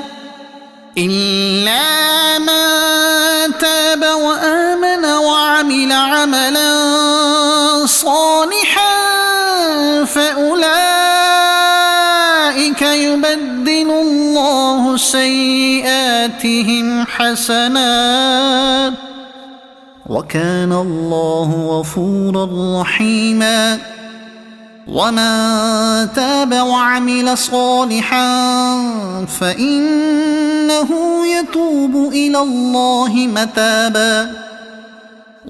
إلا من تاب وآمن وعمل عملا صالحا فأولئك يبدل الله سيئاتهم حسنات وكان الله غفورا رحيما ومن تاب وعمل صالحا فإنه يتوب إلى الله متابا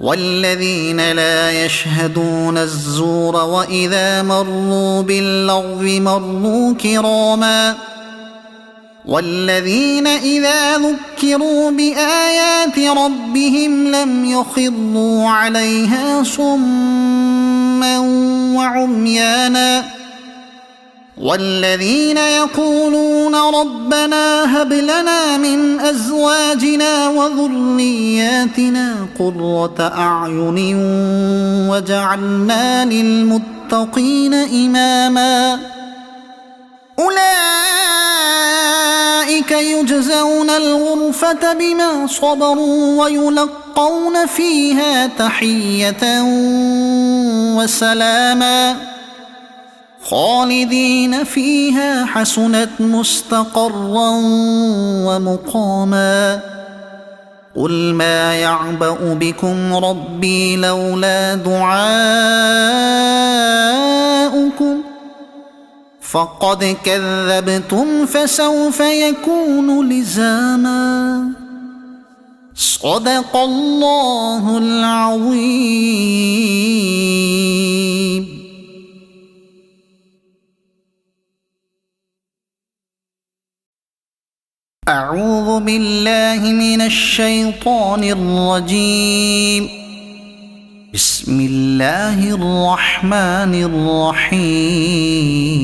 والذين لا يشهدون الزور وإذا مروا باللغو مروا كراما والذين إذا ذكروا بآيات ربهم لم يخروا عليها صما وعميانا والذين يقولون ربنا هب لنا من أزواجنا وذرياتنا قرة أعين وجعلنا للمتقين إماما أولئك يجزون الغرفة بما صبروا ويلقون فيها تحية وسلاما خالدين فيها حسنت مستقرا ومقاما قل ما يعبأ بكم ربي لولا دعاؤكم فقد كذبتم فسوف يكون لزاما صدق الله العظيم. أعوذ بالله من الشيطان الرجيم. بسم الله الرحمن الرحيم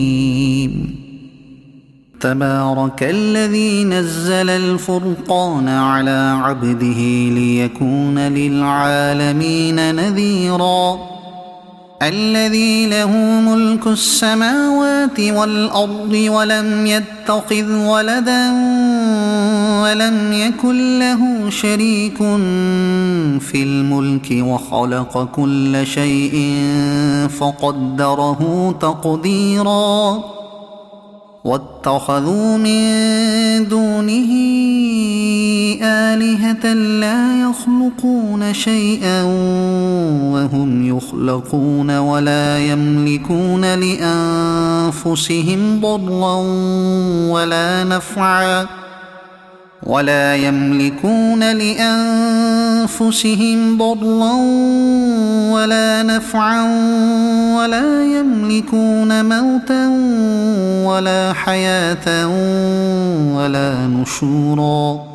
تبارك الذي نزل الفرقان على عبده ليكون للعالمين نذيرا الذي له ملك السماوات والأرض ولم يتخذ ولدا ولم يكن له شريك في الملك وخلق كل شيء فقدره تقديرا واتخذوا من دونه آلهة لا يخلقون شيئا وهم يخلقون ولا يملكون لأنفسهم ضرا ولا نفعا ولا يملكون موتا ولا حياة ولا نشورا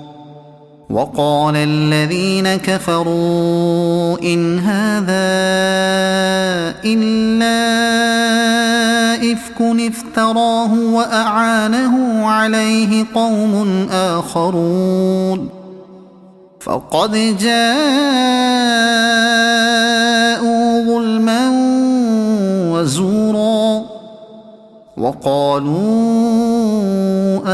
وقال الذين كفروا إن هذا إلا إفك افتراه وأعانه عليه قوم آخرون فقد جاءوا ظلما وزورا وقالوا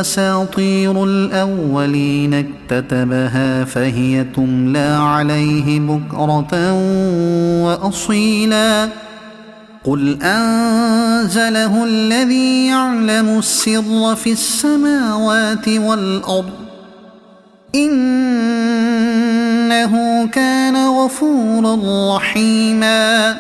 أساطير الأولين اكتتبها فهي تملى عليه بكرة وأصيلا قل أنزله الذي يعلم السر في السماوات والأرض إنه كان غفورا رحيما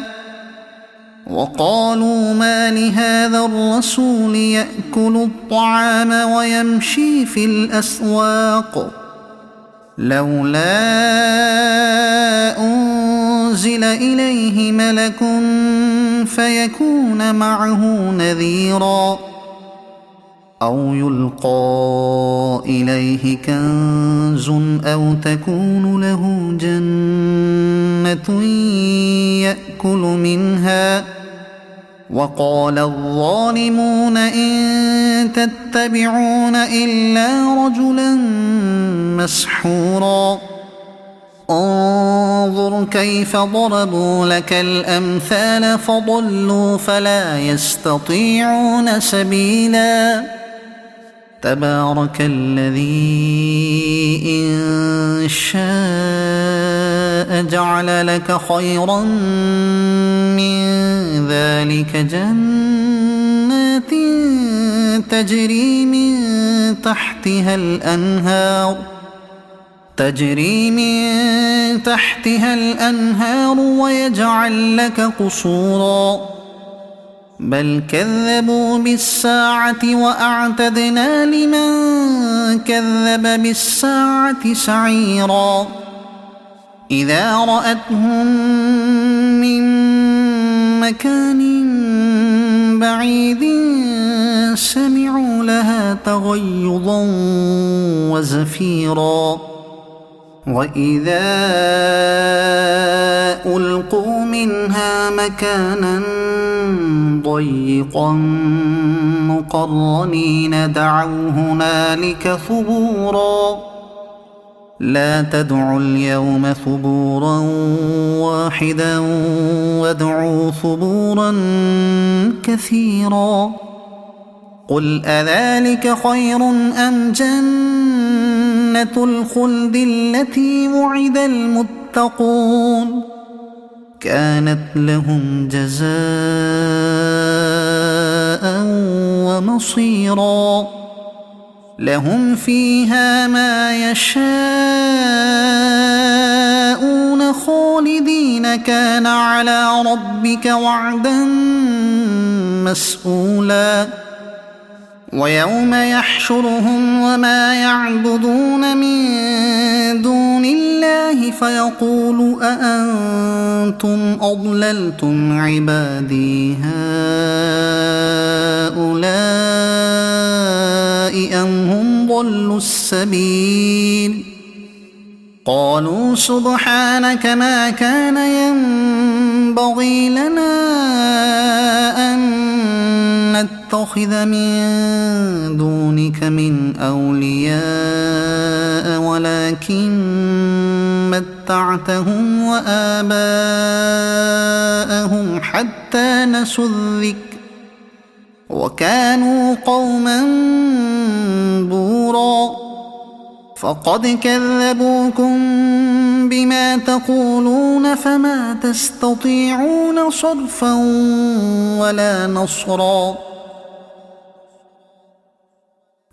وقالوا ما لهذا الرسول يأكل الطعام ويمشي في الأسواق لولا أنزل إليه ملك فيكون معه نذيرا أو يلقى إليه كنز أو تكون له جنة يأكل منها وقال الظالمون إن تتبعون إلا رجلا مسحورا انظر كيف ضربوا لك الأمثال فضلوا فلا يستطيعون سبيلا تبارك الذي إن شاء جعل لك خيرا من ذلك جنات تجري من تحتها الأنهار ويجعل لك قصورا بل كذبوا بالساعة وأعتدنا لمن كذب بالساعة سعيرا إذا رأتهم من مكان بعيد سمعوا لها تغيظا وزفيرا وإذا ألقوا منها مكانا ضيقا مقرنين دعوا هنالك ثبورا لا تدعوا اليوم ثبورا واحدا وادعوا ثبورا كثيرا قل أذلك خير أم جنة الخلد التي وعد المتقون كانت لهم جزاء ومصيرا لهم فيها ما يشاءون خالدين كان على ربك وعدا مسئولا ويوم يحشرهم وما يعبدون من دون الله فيقول أأنتم أضللتم عبادي هؤلاء أم هم ضلوا السبيل قالوا سبحانك ما كان ينبغي ينبغي لنا أن نتخذ من دونك من أولياء ولكن متعتهم وآباءهم حتى نسوا الذكر وكانوا قوما بورا فقد كذبوكم بما تقولون فما تستطيعون صرفا ولا نصرا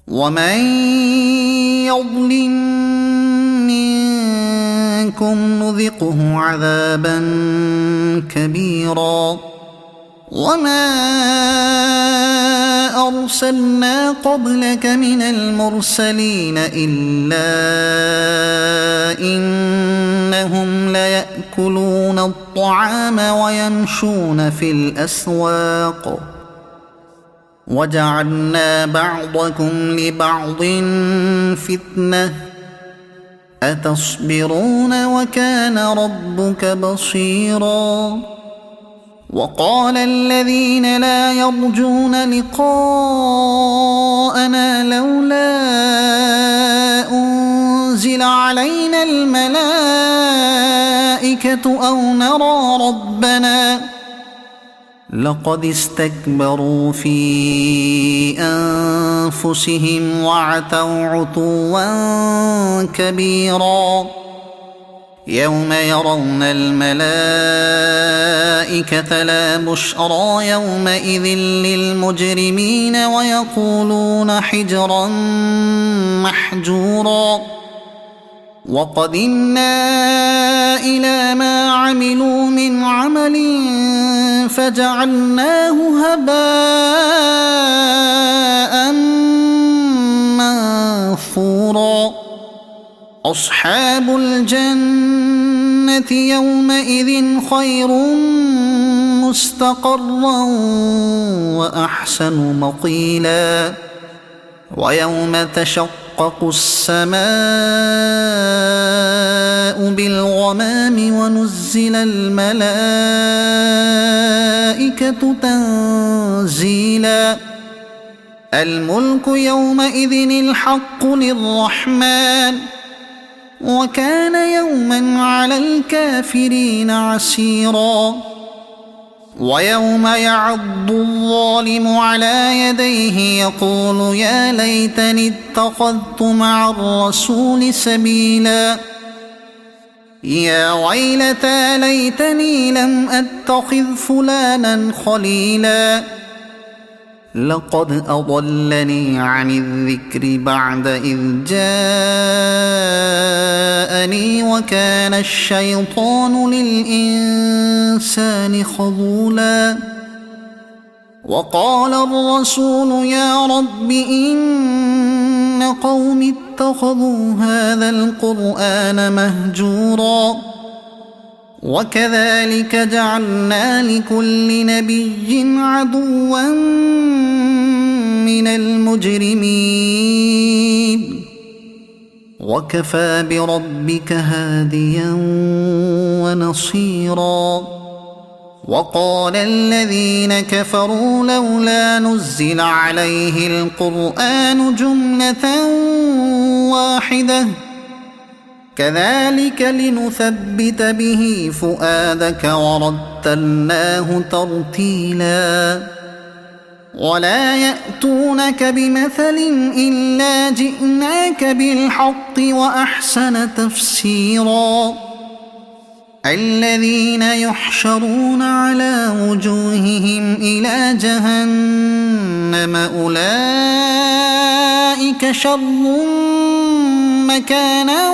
ومن يظلم منكم نذقه عذابا كبيرا وما أرسلنا قبلك من المرسلين إلا إنهم ليأكلون الطعام ويمشون في الأسواق وجعلنا بعضكم لبعض فتنة أتصبرون وكان ربك بصيرا وقال الذين لا يرجون لقاءنا لولا أنزل علينا الملائكة أو نرى ربنا لقد استكبروا في أنفسهم وعتوا عتوا كبيرا يوم يرون الملائكة لا بشرى يومئذ للمجرمين ويقولون حجرا محجورا وقدمنا إلى ما عملوا من عمل فجعلناه هباء منثورا أصحاب الجنة يومئذ خير مستقرا وأحسن مقيلا ويوم تشقق السماء بالغمام ونزل الملائكة تنزيلا الملك يومئذ الحق للرحمن وكان يوما على الكافرين عسيرا ويوم يعض الظالم على يديه يقول يا ليتني اتخذت مع الرسول سبيلا يا ويلتى ليتني لم أتخذ فلانا خليلا لقد أضلني عن الذكر بعد إذ جاءني وكان الشيطان للإنسان خذولا وقال الرسول يا رب إن قوم اتخذوا هذا القرآن مهجورا وكذلك جعلنا لكل نبي عدوا من المجرمين وكفى بربك هاديا ونصيرا وقال الذين كفروا لولا نزل عليه القرآن جملة واحدة كذلك لنثبت به فؤادك ورتلناه ترتيلا ولا يأتونك بمثل إلا جئناك بالحق وأحسن تفسيرا الذين يحشرون على وجوههم إلى جهنم أولئك شر مكانا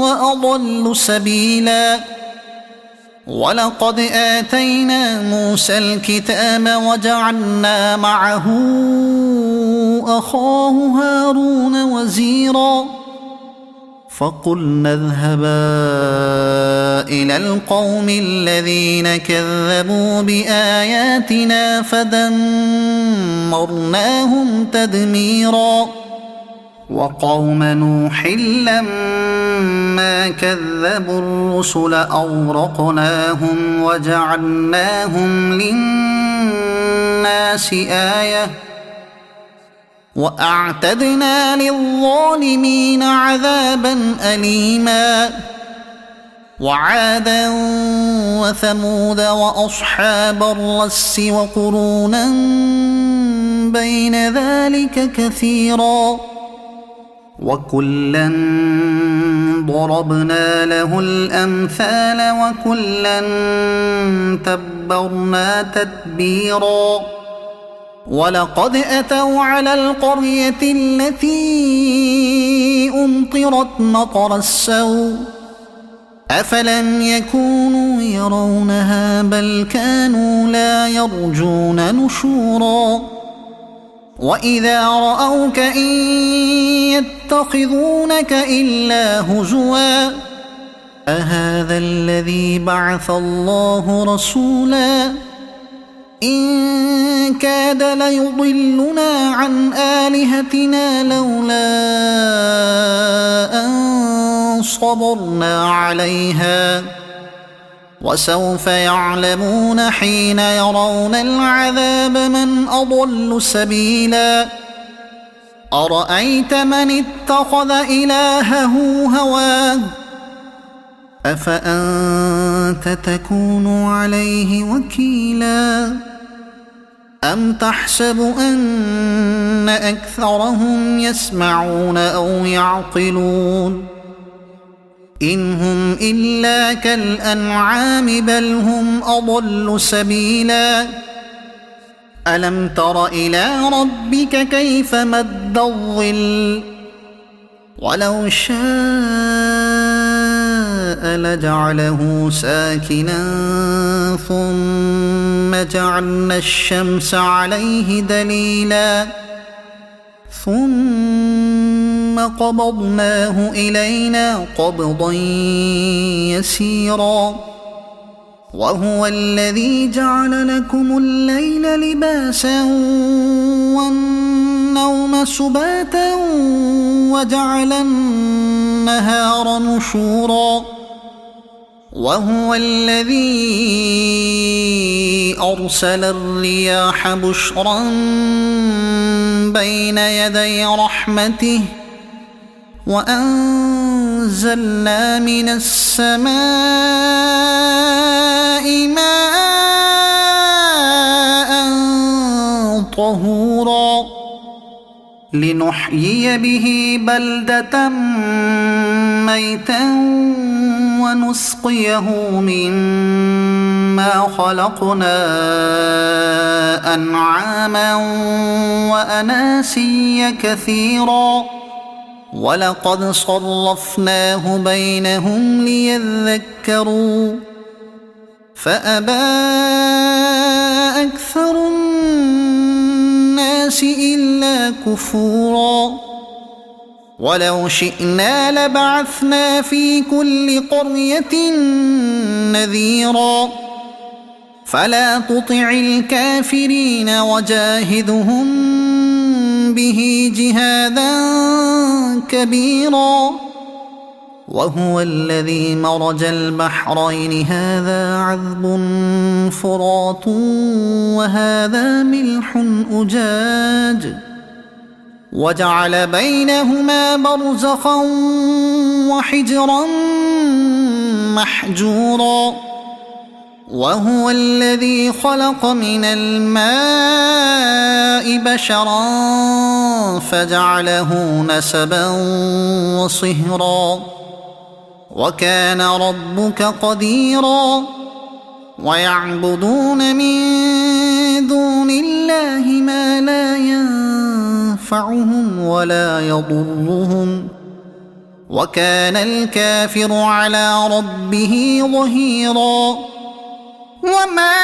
وأضل سبيلا ولقد آتينا موسى الكتاب وجعلنا معه أخاه هارون وزيرا فقلنا اذهبا إلى القوم الذين كذبوا بآياتنا فدمرناهم تدميرا وقوم نوح لما كذبوا الرسل أغرقناهم وجعلناهم للناس آية وأعتدنا للظالمين عذابا أليما وعادا وثمود وأصحاب الرس وقرونا بين ذلك كثيرا وكلا ضربنا له الأمثال وكلا تبرنا تتبيرا ولقد أتوا على القرية التي أمطرت مطر السوء أفلم يكونوا يرونها بل كانوا لا يرجون نشورا وإذا رأوك إن يتخذونك إلا هزوا أهذا الذي بعث الله رسولا إن كاد ليضلنا عن آلهتنا لولا أن صبرنا عليها وسوف يعلمون حين يرون العذاب من أضل سبيلا أرأيت من اتخذ إلهه هواه أفأنت تكون عليه وكيلا أم تحسب أن أكثرهم يسمعون أو يعقلون إن هم إلا كالأنعام بل هم أضل سبيلا ألم تر إلى ربك كيف مد الظل ولو شاء لجعله ساكنا ثم جعلنا الشمس عليه دليلا ثم قبضناه إلينا قبضا يسيرا وهو الذي جعل لكم الليل لباسا والنوم سباتا وجعل النهار نشورا وهو الذي أرسل الرياح بشرا بين يدي رحمته وأنزلنا من السماء ماء طهورا لنحيي به بلدة ميتا ونسقيه مما خلقنا أنعاما وأناسيا كثيرا ولقد صرفناه بينهم ليذكروا فأبى أكثر الناس إلا كفورا ولو شئنا لبعثنا في كل قرية نذيرا فلا تطع الكافرين وجاهدهم به جهادا كبيرا وهو الذي مرج البحرين هذا عذب فرات وهذا ملح أجاج وجعل بينهما برزخا وحجرا محجورا وهو الذي خلق من الماء بشرا فجعله نسبا وصهرا وكان ربك قديرا ويعبدون من دون الله ما لا ينفعهم ولا يضرهم وكان الكافر على ربه ظهيرا وما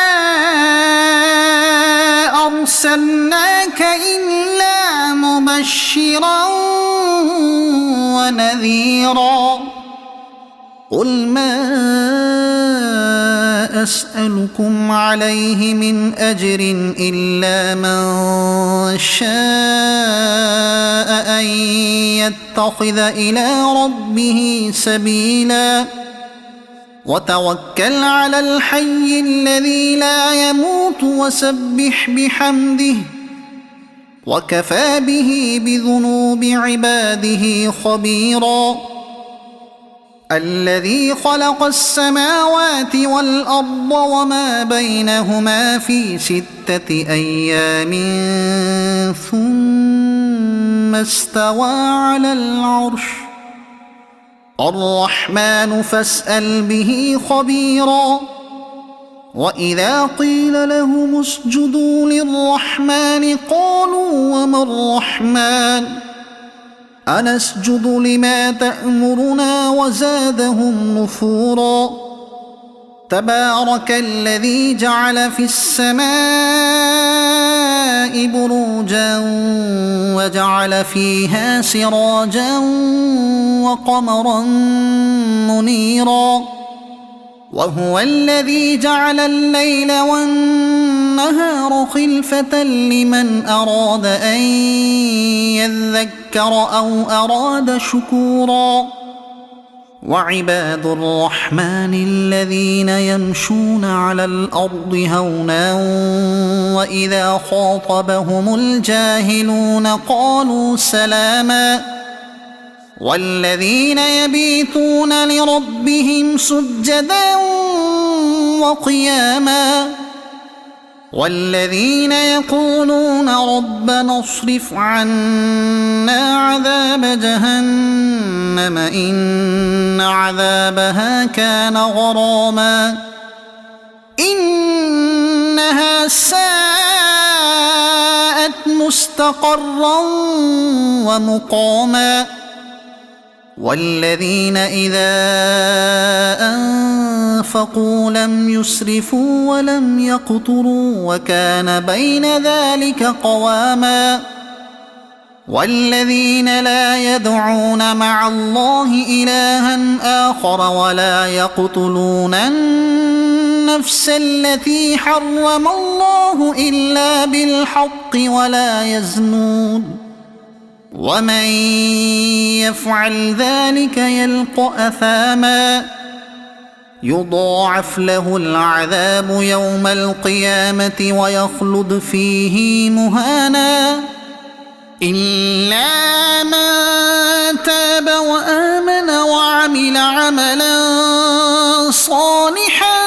أرسلناك إلا مبشرا ونذيرا قل ما أسألكم عليه من أجر إلا من شاء أن يتخذ إلى ربه سبيلا وتوكل على الحي الذي لا يموت وسبح بحمده وكفى به بذنوب عباده خبيرا الذي خلق السماوات والأرض وما بينهما في 6 أيام ثم استوى على العرش الرحمن فاسأل به خبيرا وإذا قيل لهم اسجدوا للرحمن قالوا وما الرحمن أنسجد لما تأمرنا وزادهم نفورا تبارك الذي جعل في السماء بروجا وجعل فيها سراجا وقمرا منيرا وهو الذي جعل الليل والنهار خلفة لمن أراد أن يذكر أو أراد شكورا وعباد الرحمن الذين يمشون على الأرض هونا وإذا خاطبهم الجاهلون قالوا سلاما والذين يبيتون لربهم سجدا وقياما والذين يقولون ربنا اصرف عنا عذاب جهنم إن عذابها كان غراما إنها ساءت مستقرا ومقاما والذين إذا أنفقوا لم يسرفوا ولم يقتروا وكان بين ذلك قواما والذين لا يدعون مع الله إلها آخر ولا يقتلون النفس التي حرم الله إلا بالحق ولا يزنون ومن يفعل ذلك يلق أثاما يضاعف له العذاب يوم القيامة ويخلد فيه مهانا إلا من تاب وآمن وعمل عملا صالحا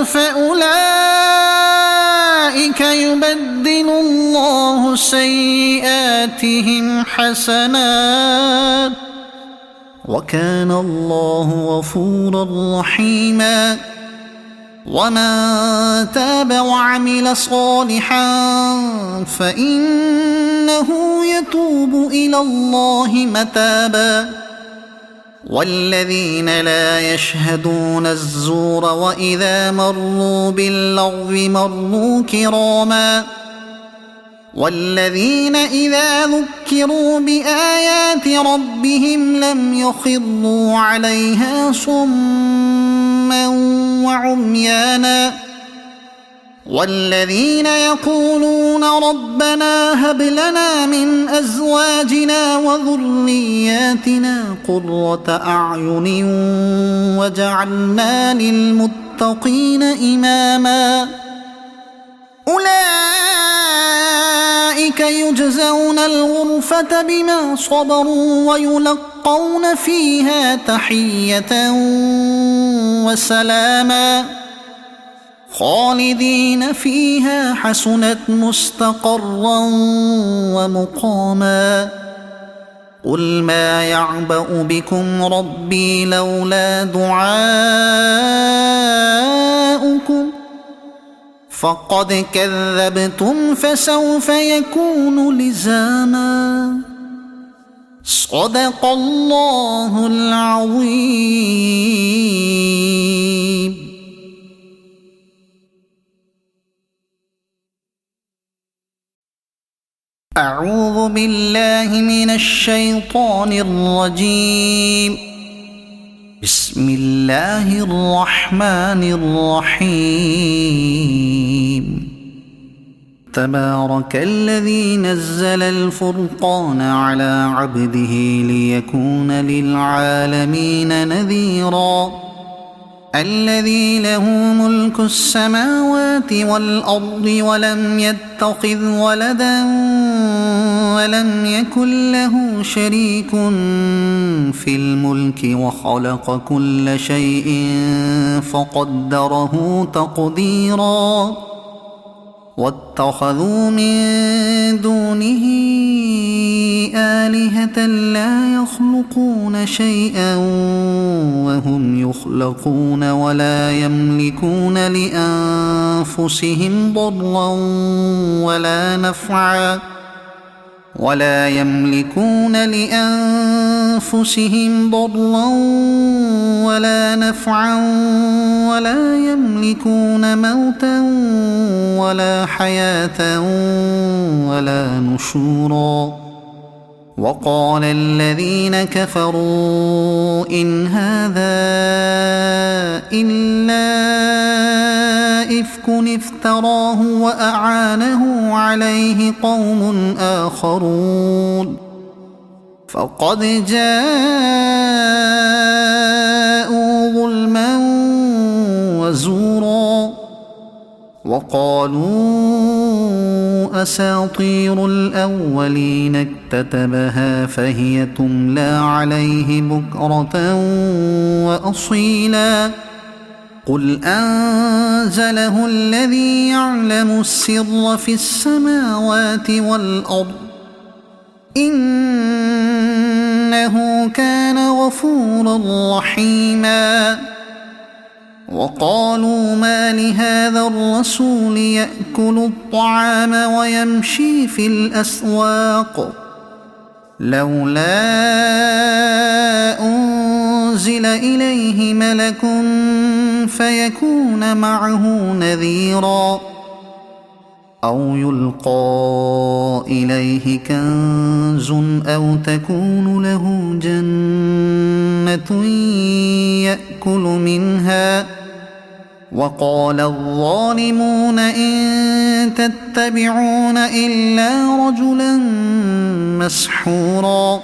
فأولئك يبدل الله سيئاتهم حسنات وكان الله غفورا رحيما ومن تاب وعمل صالحا فإنه يتوب إلى الله متابا والذين لا يشهدون الزور وإذا مروا باللغو مروا كراما والذين إذا ذكروا بآيات ربهم لم يخروا عليها صما وعميانا والذين يقولون ربنا هب لنا من أزواجنا وذرياتنا قرة أعين وجعلنا للمتقين إماما أولئك يجزون الغرفة بما صبروا ويلقون فيها تحية وسلاما خالدين فيها حسنت مستقرا ومقاما قل ما يعبأ بكم ربي لولا دعاؤكم فقد كذبتم فسوف يكون لزاما صدق الله العظيم. أعوذ بالله من الشيطان الرجيم. بسم الله الرحمن الرحيم. تبارك الذي نزل الفرقان على عبده ليكون للعالمين نذيرا الذي له ملك السماوات والأرض ولم يتخذ ولدا ولم يكن له شريك في الملك وخلق كل شيء فقدره تقديرا واتخذوا من دونه آلهة لا يخلقون شيئا وهم يخلقون ولا يملكون لأنفسهم ضرا ولا نفعا ولا يملكون موتا ولا حياة ولا نشورا وقال الذين كفروا إن هذا إلا إفك افتراه وأعانه عليه قوم آخرون فقد جاءوا ظلما وزورا وقالوا أساطير الأولين اكتتبها فهي تملى عليه بكرة وأصيلا قل أنزله الذي يعلم السر في السماوات والأرض إنه كان غفورا رحيما وقالوا ما لهذا الرسول يأكل الطعام ويمشي في الأسواق لولا أنزل إليه ملك فيكون معه نذيرا أو يلقى إليه كنز أو تكون له جنة يأكل منها وقال الظالمون إن تتبعون إلا رجلا مسحورا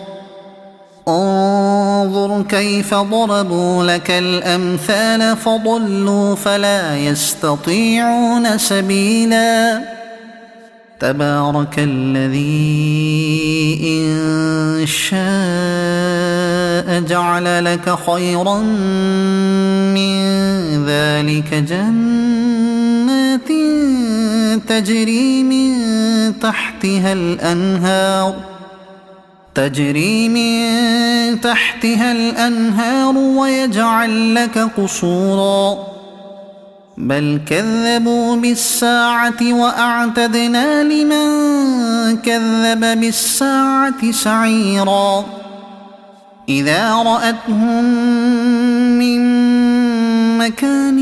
انظر كيف ضربوا لك الأمثال فضلوا فلا يستطيعون سبيلا تبارك الذي إن شاء جعل لك خيرا من ذلك جنات تجري من تحتها الأنهار ويجعل لك قصورا بل كذبوا بالساعة وأعتدنا لمن كذب بالساعة سعيرا إذا رأتهم من مكان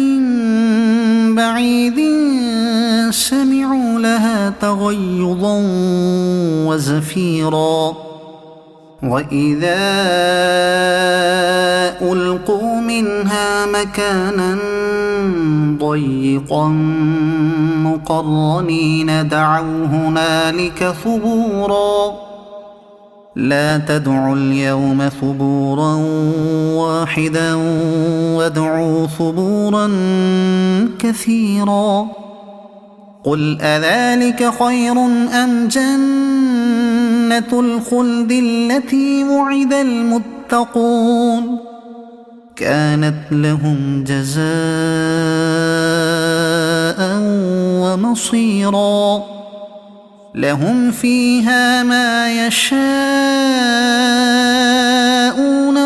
بعيد سمعوا لها تغيظا وزفيرا وإذا ألقوا منها مكانا ضيقا مقرنين دعوا هنالك ثبورا لا تدعوا اليوم ثبورا واحدا وادعوا ثبورا كثيرا قل أذلك خير أم جنة الخلد التي وعد المتقون كانت لهم جزاء ومصيرا لهم فيها ما يشاءون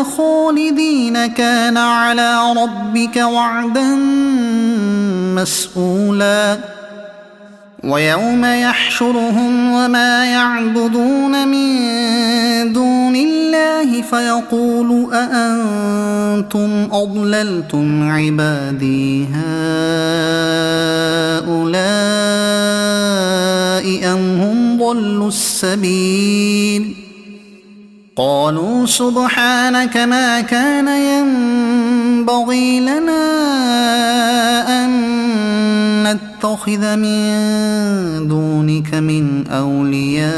خالدين كان على ربك وعدا مسئولا ويوم يحشرهم وما يعبدون من دون الله فيقول أأنتم أضللتم عبادي هؤلاء أم هم ضلوا السبيل قالوا سبحانك ما كان ينبغي لنا أن نتبع نتخذ من دونك من أولياء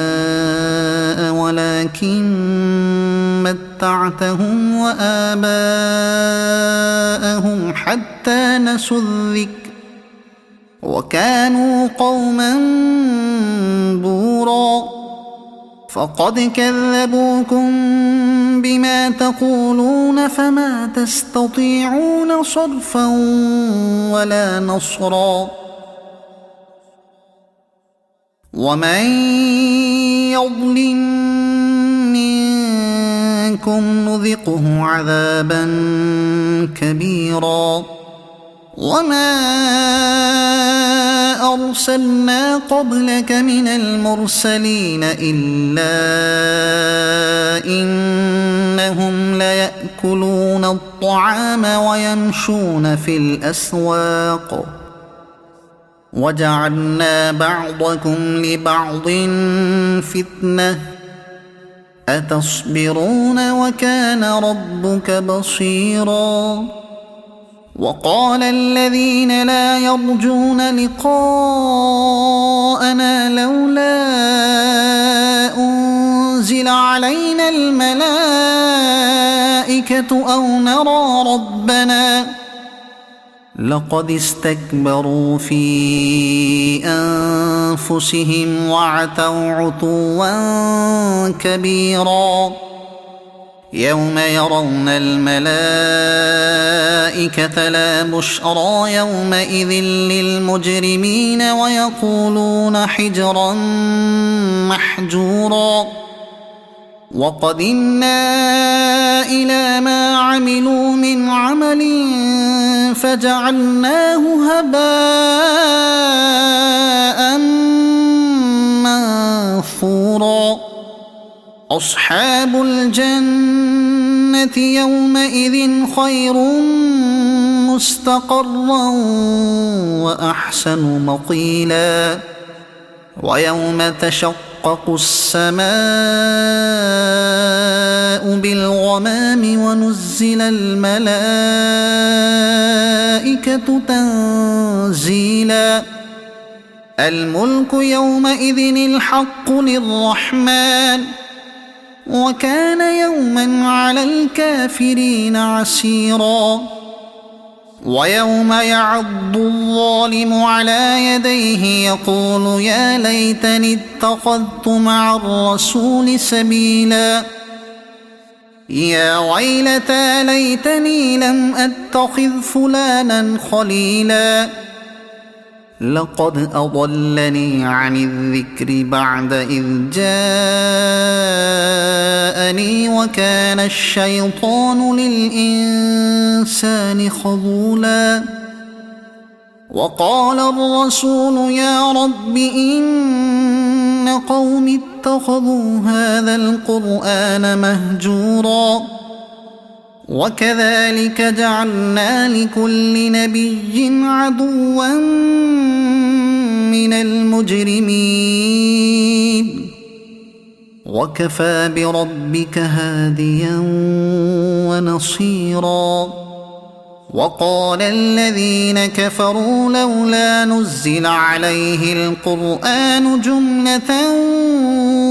ولكن متعتهم وآباءهم حتى نسوا الذكر وكانوا قوما بورا فقد كذبوكم بما تقولون فما تستطيعون صرفا ولا نصرا ومن يظلم منكم نذقه عذابا كبيرا وما أرسلنا قبلك من المرسلين إلا إنهم ليأكلون الطعام ويمشون في الأسواق وجعلنا بعضكم لبعض فتنة أتصبرون وكان ربك بصيرا وقال الذين لا يرجون لقاءنا لولا أنزل علينا الملائكة أو نرى ربنا لقد استكبروا في أنفسهم وعتوا عتوا كبيرا يوم يرون الملائكة لا بشرى يومئذ للمجرمين ويقولون حجرا محجورا وقدمنا إلى ما عملوا من عمل فجعلناه هباء منثورا أصحاب الجنة يومئذ خير مستقرا وأحسن مقيلا ويوم تشقق السماء بالغمام ونزل الملائكة تنزيلا الملك يومئذ الحق للرحمن وكان يوما على الكافرين عسيرا ويوم يعض الظالم على يديه يقول يا ليتني اتخذت مع الرسول سبيلا يا ويلتى ليتني لم أتخذ فلانا خليلا لقد أضلني عن الذكر بعد إذ جاءني وكان الشيطان للإنسان خذولا وقال الرسول يا رب إن قومي اتخذوا هذا القرآن مهجورا وكذلك جعلنا لكل نبي عدوا من المجرمين وكفى بربك هاديا ونصيرا وقال الذين كفروا لولا نزل عليه القرآن جملة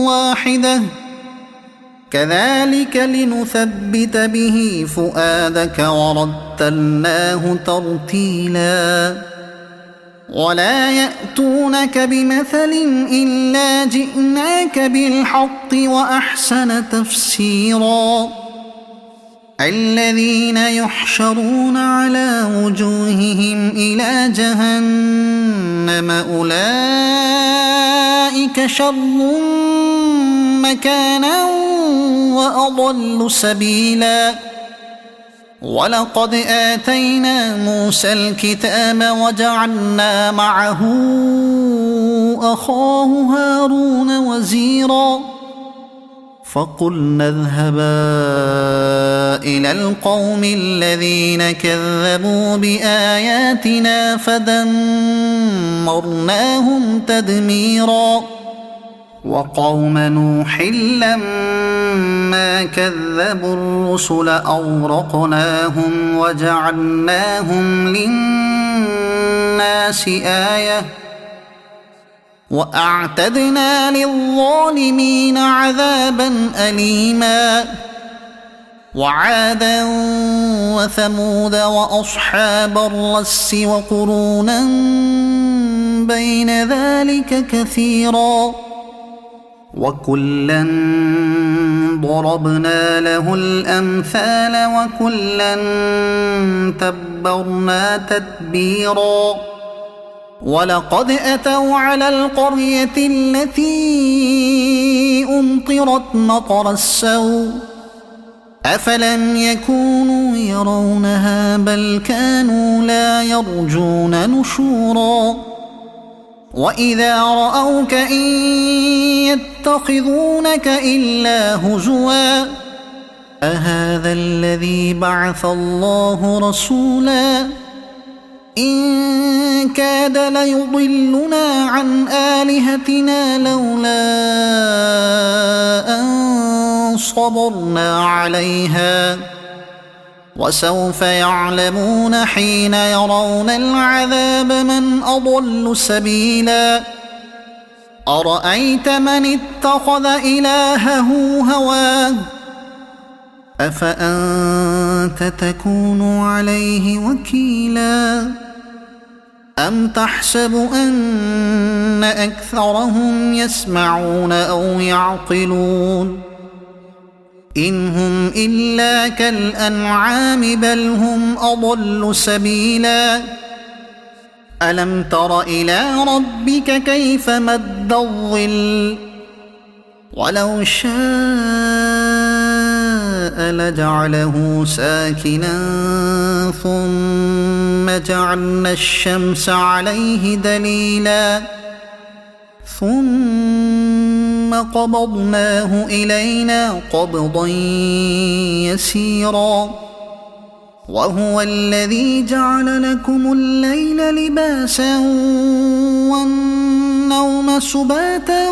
واحدة كذلك لنثبت به فؤادك ورتلناه ترتيلا ولا يأتونك بمثل إلا جئناك بالحق وأحسن تفسيرا الذين يحشرون على وجوههم إلى جهنم أولئك شر مكانا وأضل سبيلا ولقد آتينا موسى الكتاب وجعلنا معه أخاه هارون وزيرا فقلنا اذهبا إلى القوم الذين كذبوا بآياتنا فدمرناهم تدميرا وقوم نوح لما كذبوا الرسل أغرقناهم وجعلناهم للناس الناس آية وأعتدنا للظالمين عذابا أليما وعادا وثمود وأصحاب الرس وقرونا بين ذلك كثيرا وكلا ضربنا له الأمثال وكلا تبرنا تتبيرا ولقد أتوا على القرية التي أمطرت مطر السوء أفلم يكونوا يرونها بل كانوا لا يرجون نشورا وإذا رأوك إن يتخذونك إلا هزوا أهذا الذي بعث الله رسولا إن كاد ليضلنا عن آلهتنا لولا أن صبرنا عليها وسوف يعلمون حين يرون العذاب من أضل سبيلا أرأيت من اتخذ إلهه هواه أفأنت تكون عليه وكيلا أم تحسب أن أكثرهم يسمعون أو يعقلون إن هم إلا كالأنعام بل هم أضل سبيلا ألم تر إلى ربك كيف مد الظل ولو شاء لجعله ساكنا ثم جعلنا الشمس عليه دليلا ثم قبضناه إلينا قبضا يسيرا وهو الذي جعل لكم الليل لباسا والنوم سباتا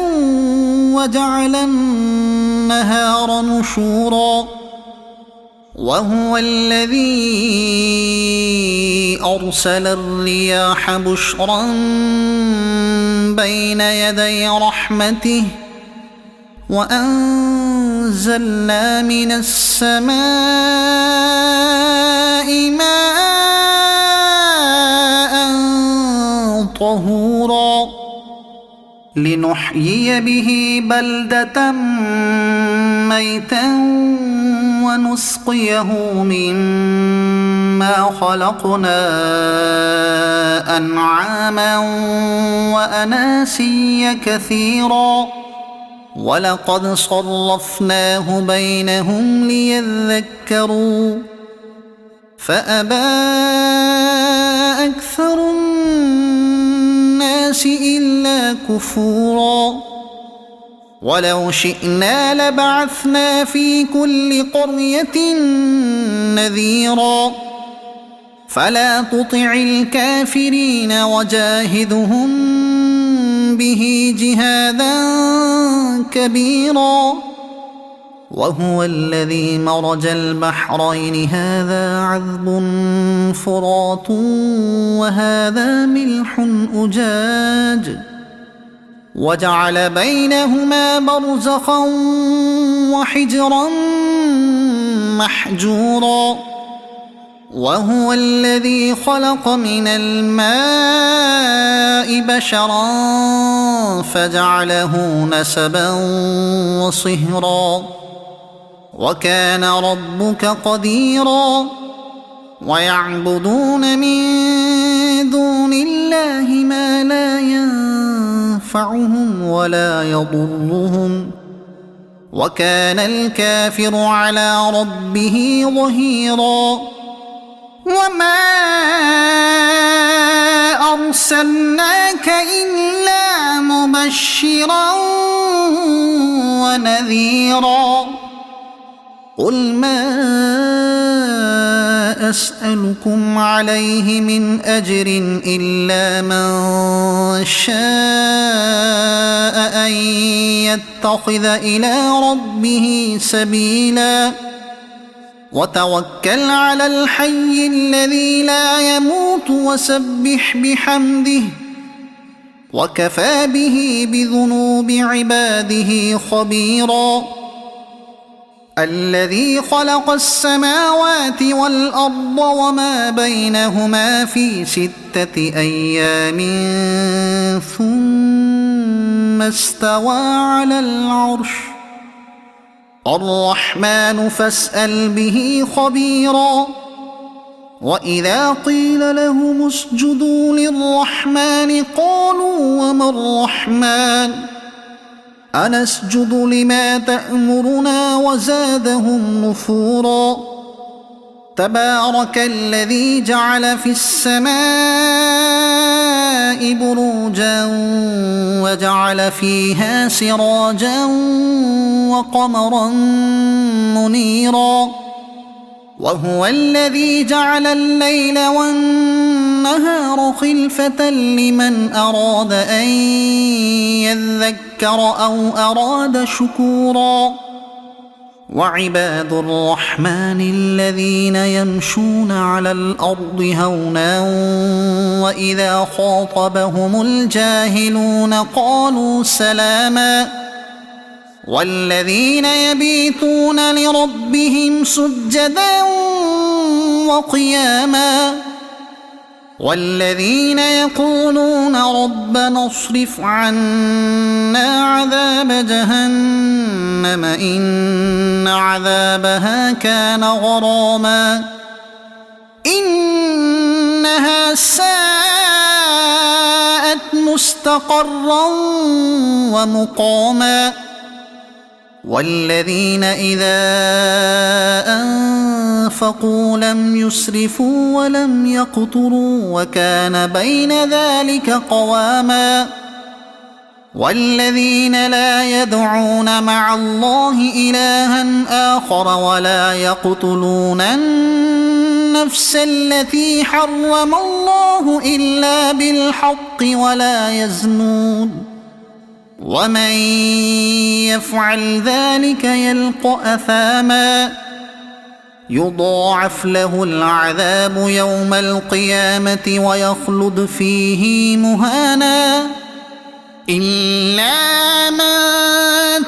وجعل النهار نشورا وهو الذي أرسل الرياح بشرا بين يدي رحمته وأنزلنا من السماء ماء طهورا لنحيي به بلدة ميتا ونسقيه مما خلقنا أنعاما وأناسيا كثيرا ولقد صرفناه بينهم ليذكروا فأبى أكثر الناس إلا كفورا ولو شئنا لبعثنا في كل قرية نذيرا فلا تطع الكافرين وجاهدهم به جهادا كبيرا وهو الذي مرج البحرين هذا عذب فرات وهذا ملح أجاج وجعل بينهما برزخا وحجرا محجورا وهو الذي خلق من الماء بشرا فجعله نسبا وصهرا وكان ربك قديرا ويعبدون من دون الله ما لا ينفعهم ولا يضرهم وكان الكافر على ربه ظهيرا وما أرسلناك إلا مبشرا ونذيرا قل ما أسألكم عليه من أجر إلا من شاء أن يتخذ إلى ربه سبيلا وتوكل على الحي الذي لا يموت وسبح بحمده وكفى به بذنوب عباده خبيرا الذي خلق السماوات والأرض وما بينهما في 6 أيام ثم استوى على العرش الرحمن فاسأل به خبيرا وإذا قيل لهم اسجدوا للرحمن قالوا وما الرحمن أنسجد لما تأمرنا وزادهم نفورا تبارك الذي جعل في السماء بروجا وجعل فيها سراجا وقمرا منيرا وهو الذي جعل الليل والنهار خلفة لمن أراد أن يذكر أو أراد شكورا وعباد الرحمن الذين يمشون على الأرض هونا وإذا خاطبهم الجاهلون قالوا سلاما والذين يبيتون لربهم سجدا وقياما والذين يقولون ربنا اصرف عنا عذاب جهنم إن عذابها كان غراما إنها ساءت مستقرا ومقاما والذين إذا أنفقوا لم يسرفوا ولم يقتروا وكان بين ذلك قواما والذين لا يدعون مع الله إلها آخر ولا يقتلون النفس التي حرم الله إلا بالحق ولا يزنون ومن يفعل ذلك يلق أثاما يضاعف له العذاب يوم القيامة ويخلد فيه مهانا إلا من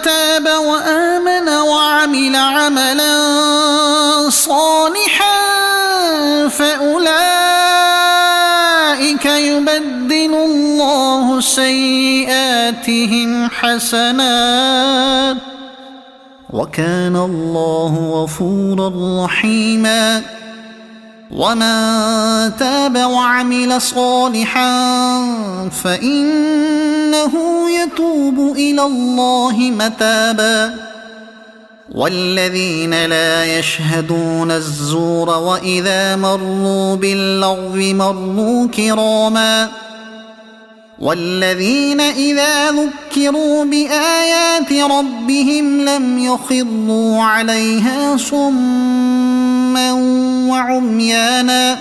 تاب وآمن وعمل عملا صالحا فأولئك يبدل الله سيئاتهم حسنات وكان الله غفورا رحيما ومن تاب وعمل صالحا فإنه يتوب إلى الله متابا والذين لا يشهدون الزور وإذا مروا باللغو مروا كراما والذين إذا ذكروا بآيات ربهم لم يخروا عليها صما وعميانا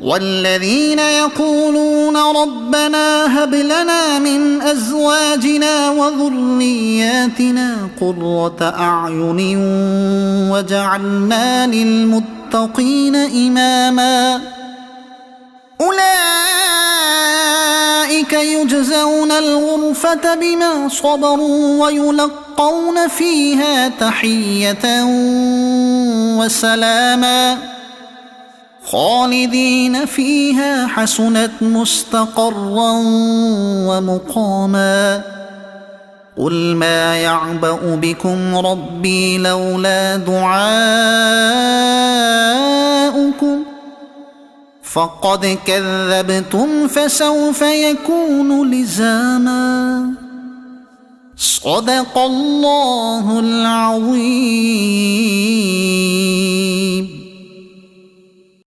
والذين يقولون ربنا هب لنا من أزواجنا وذرياتنا قرة أعين وجعلنا للمتقين إماما أولئك يجزون الغرفة بما صبروا ويلقون فيها تحية وسلاما خالدين فيها حسنت مستقرا ومقاما قل ما يعبأ بكم ربي لولا دعاؤكم فقد كذبتم فسوف يكون لزاما صدق الله العظيم.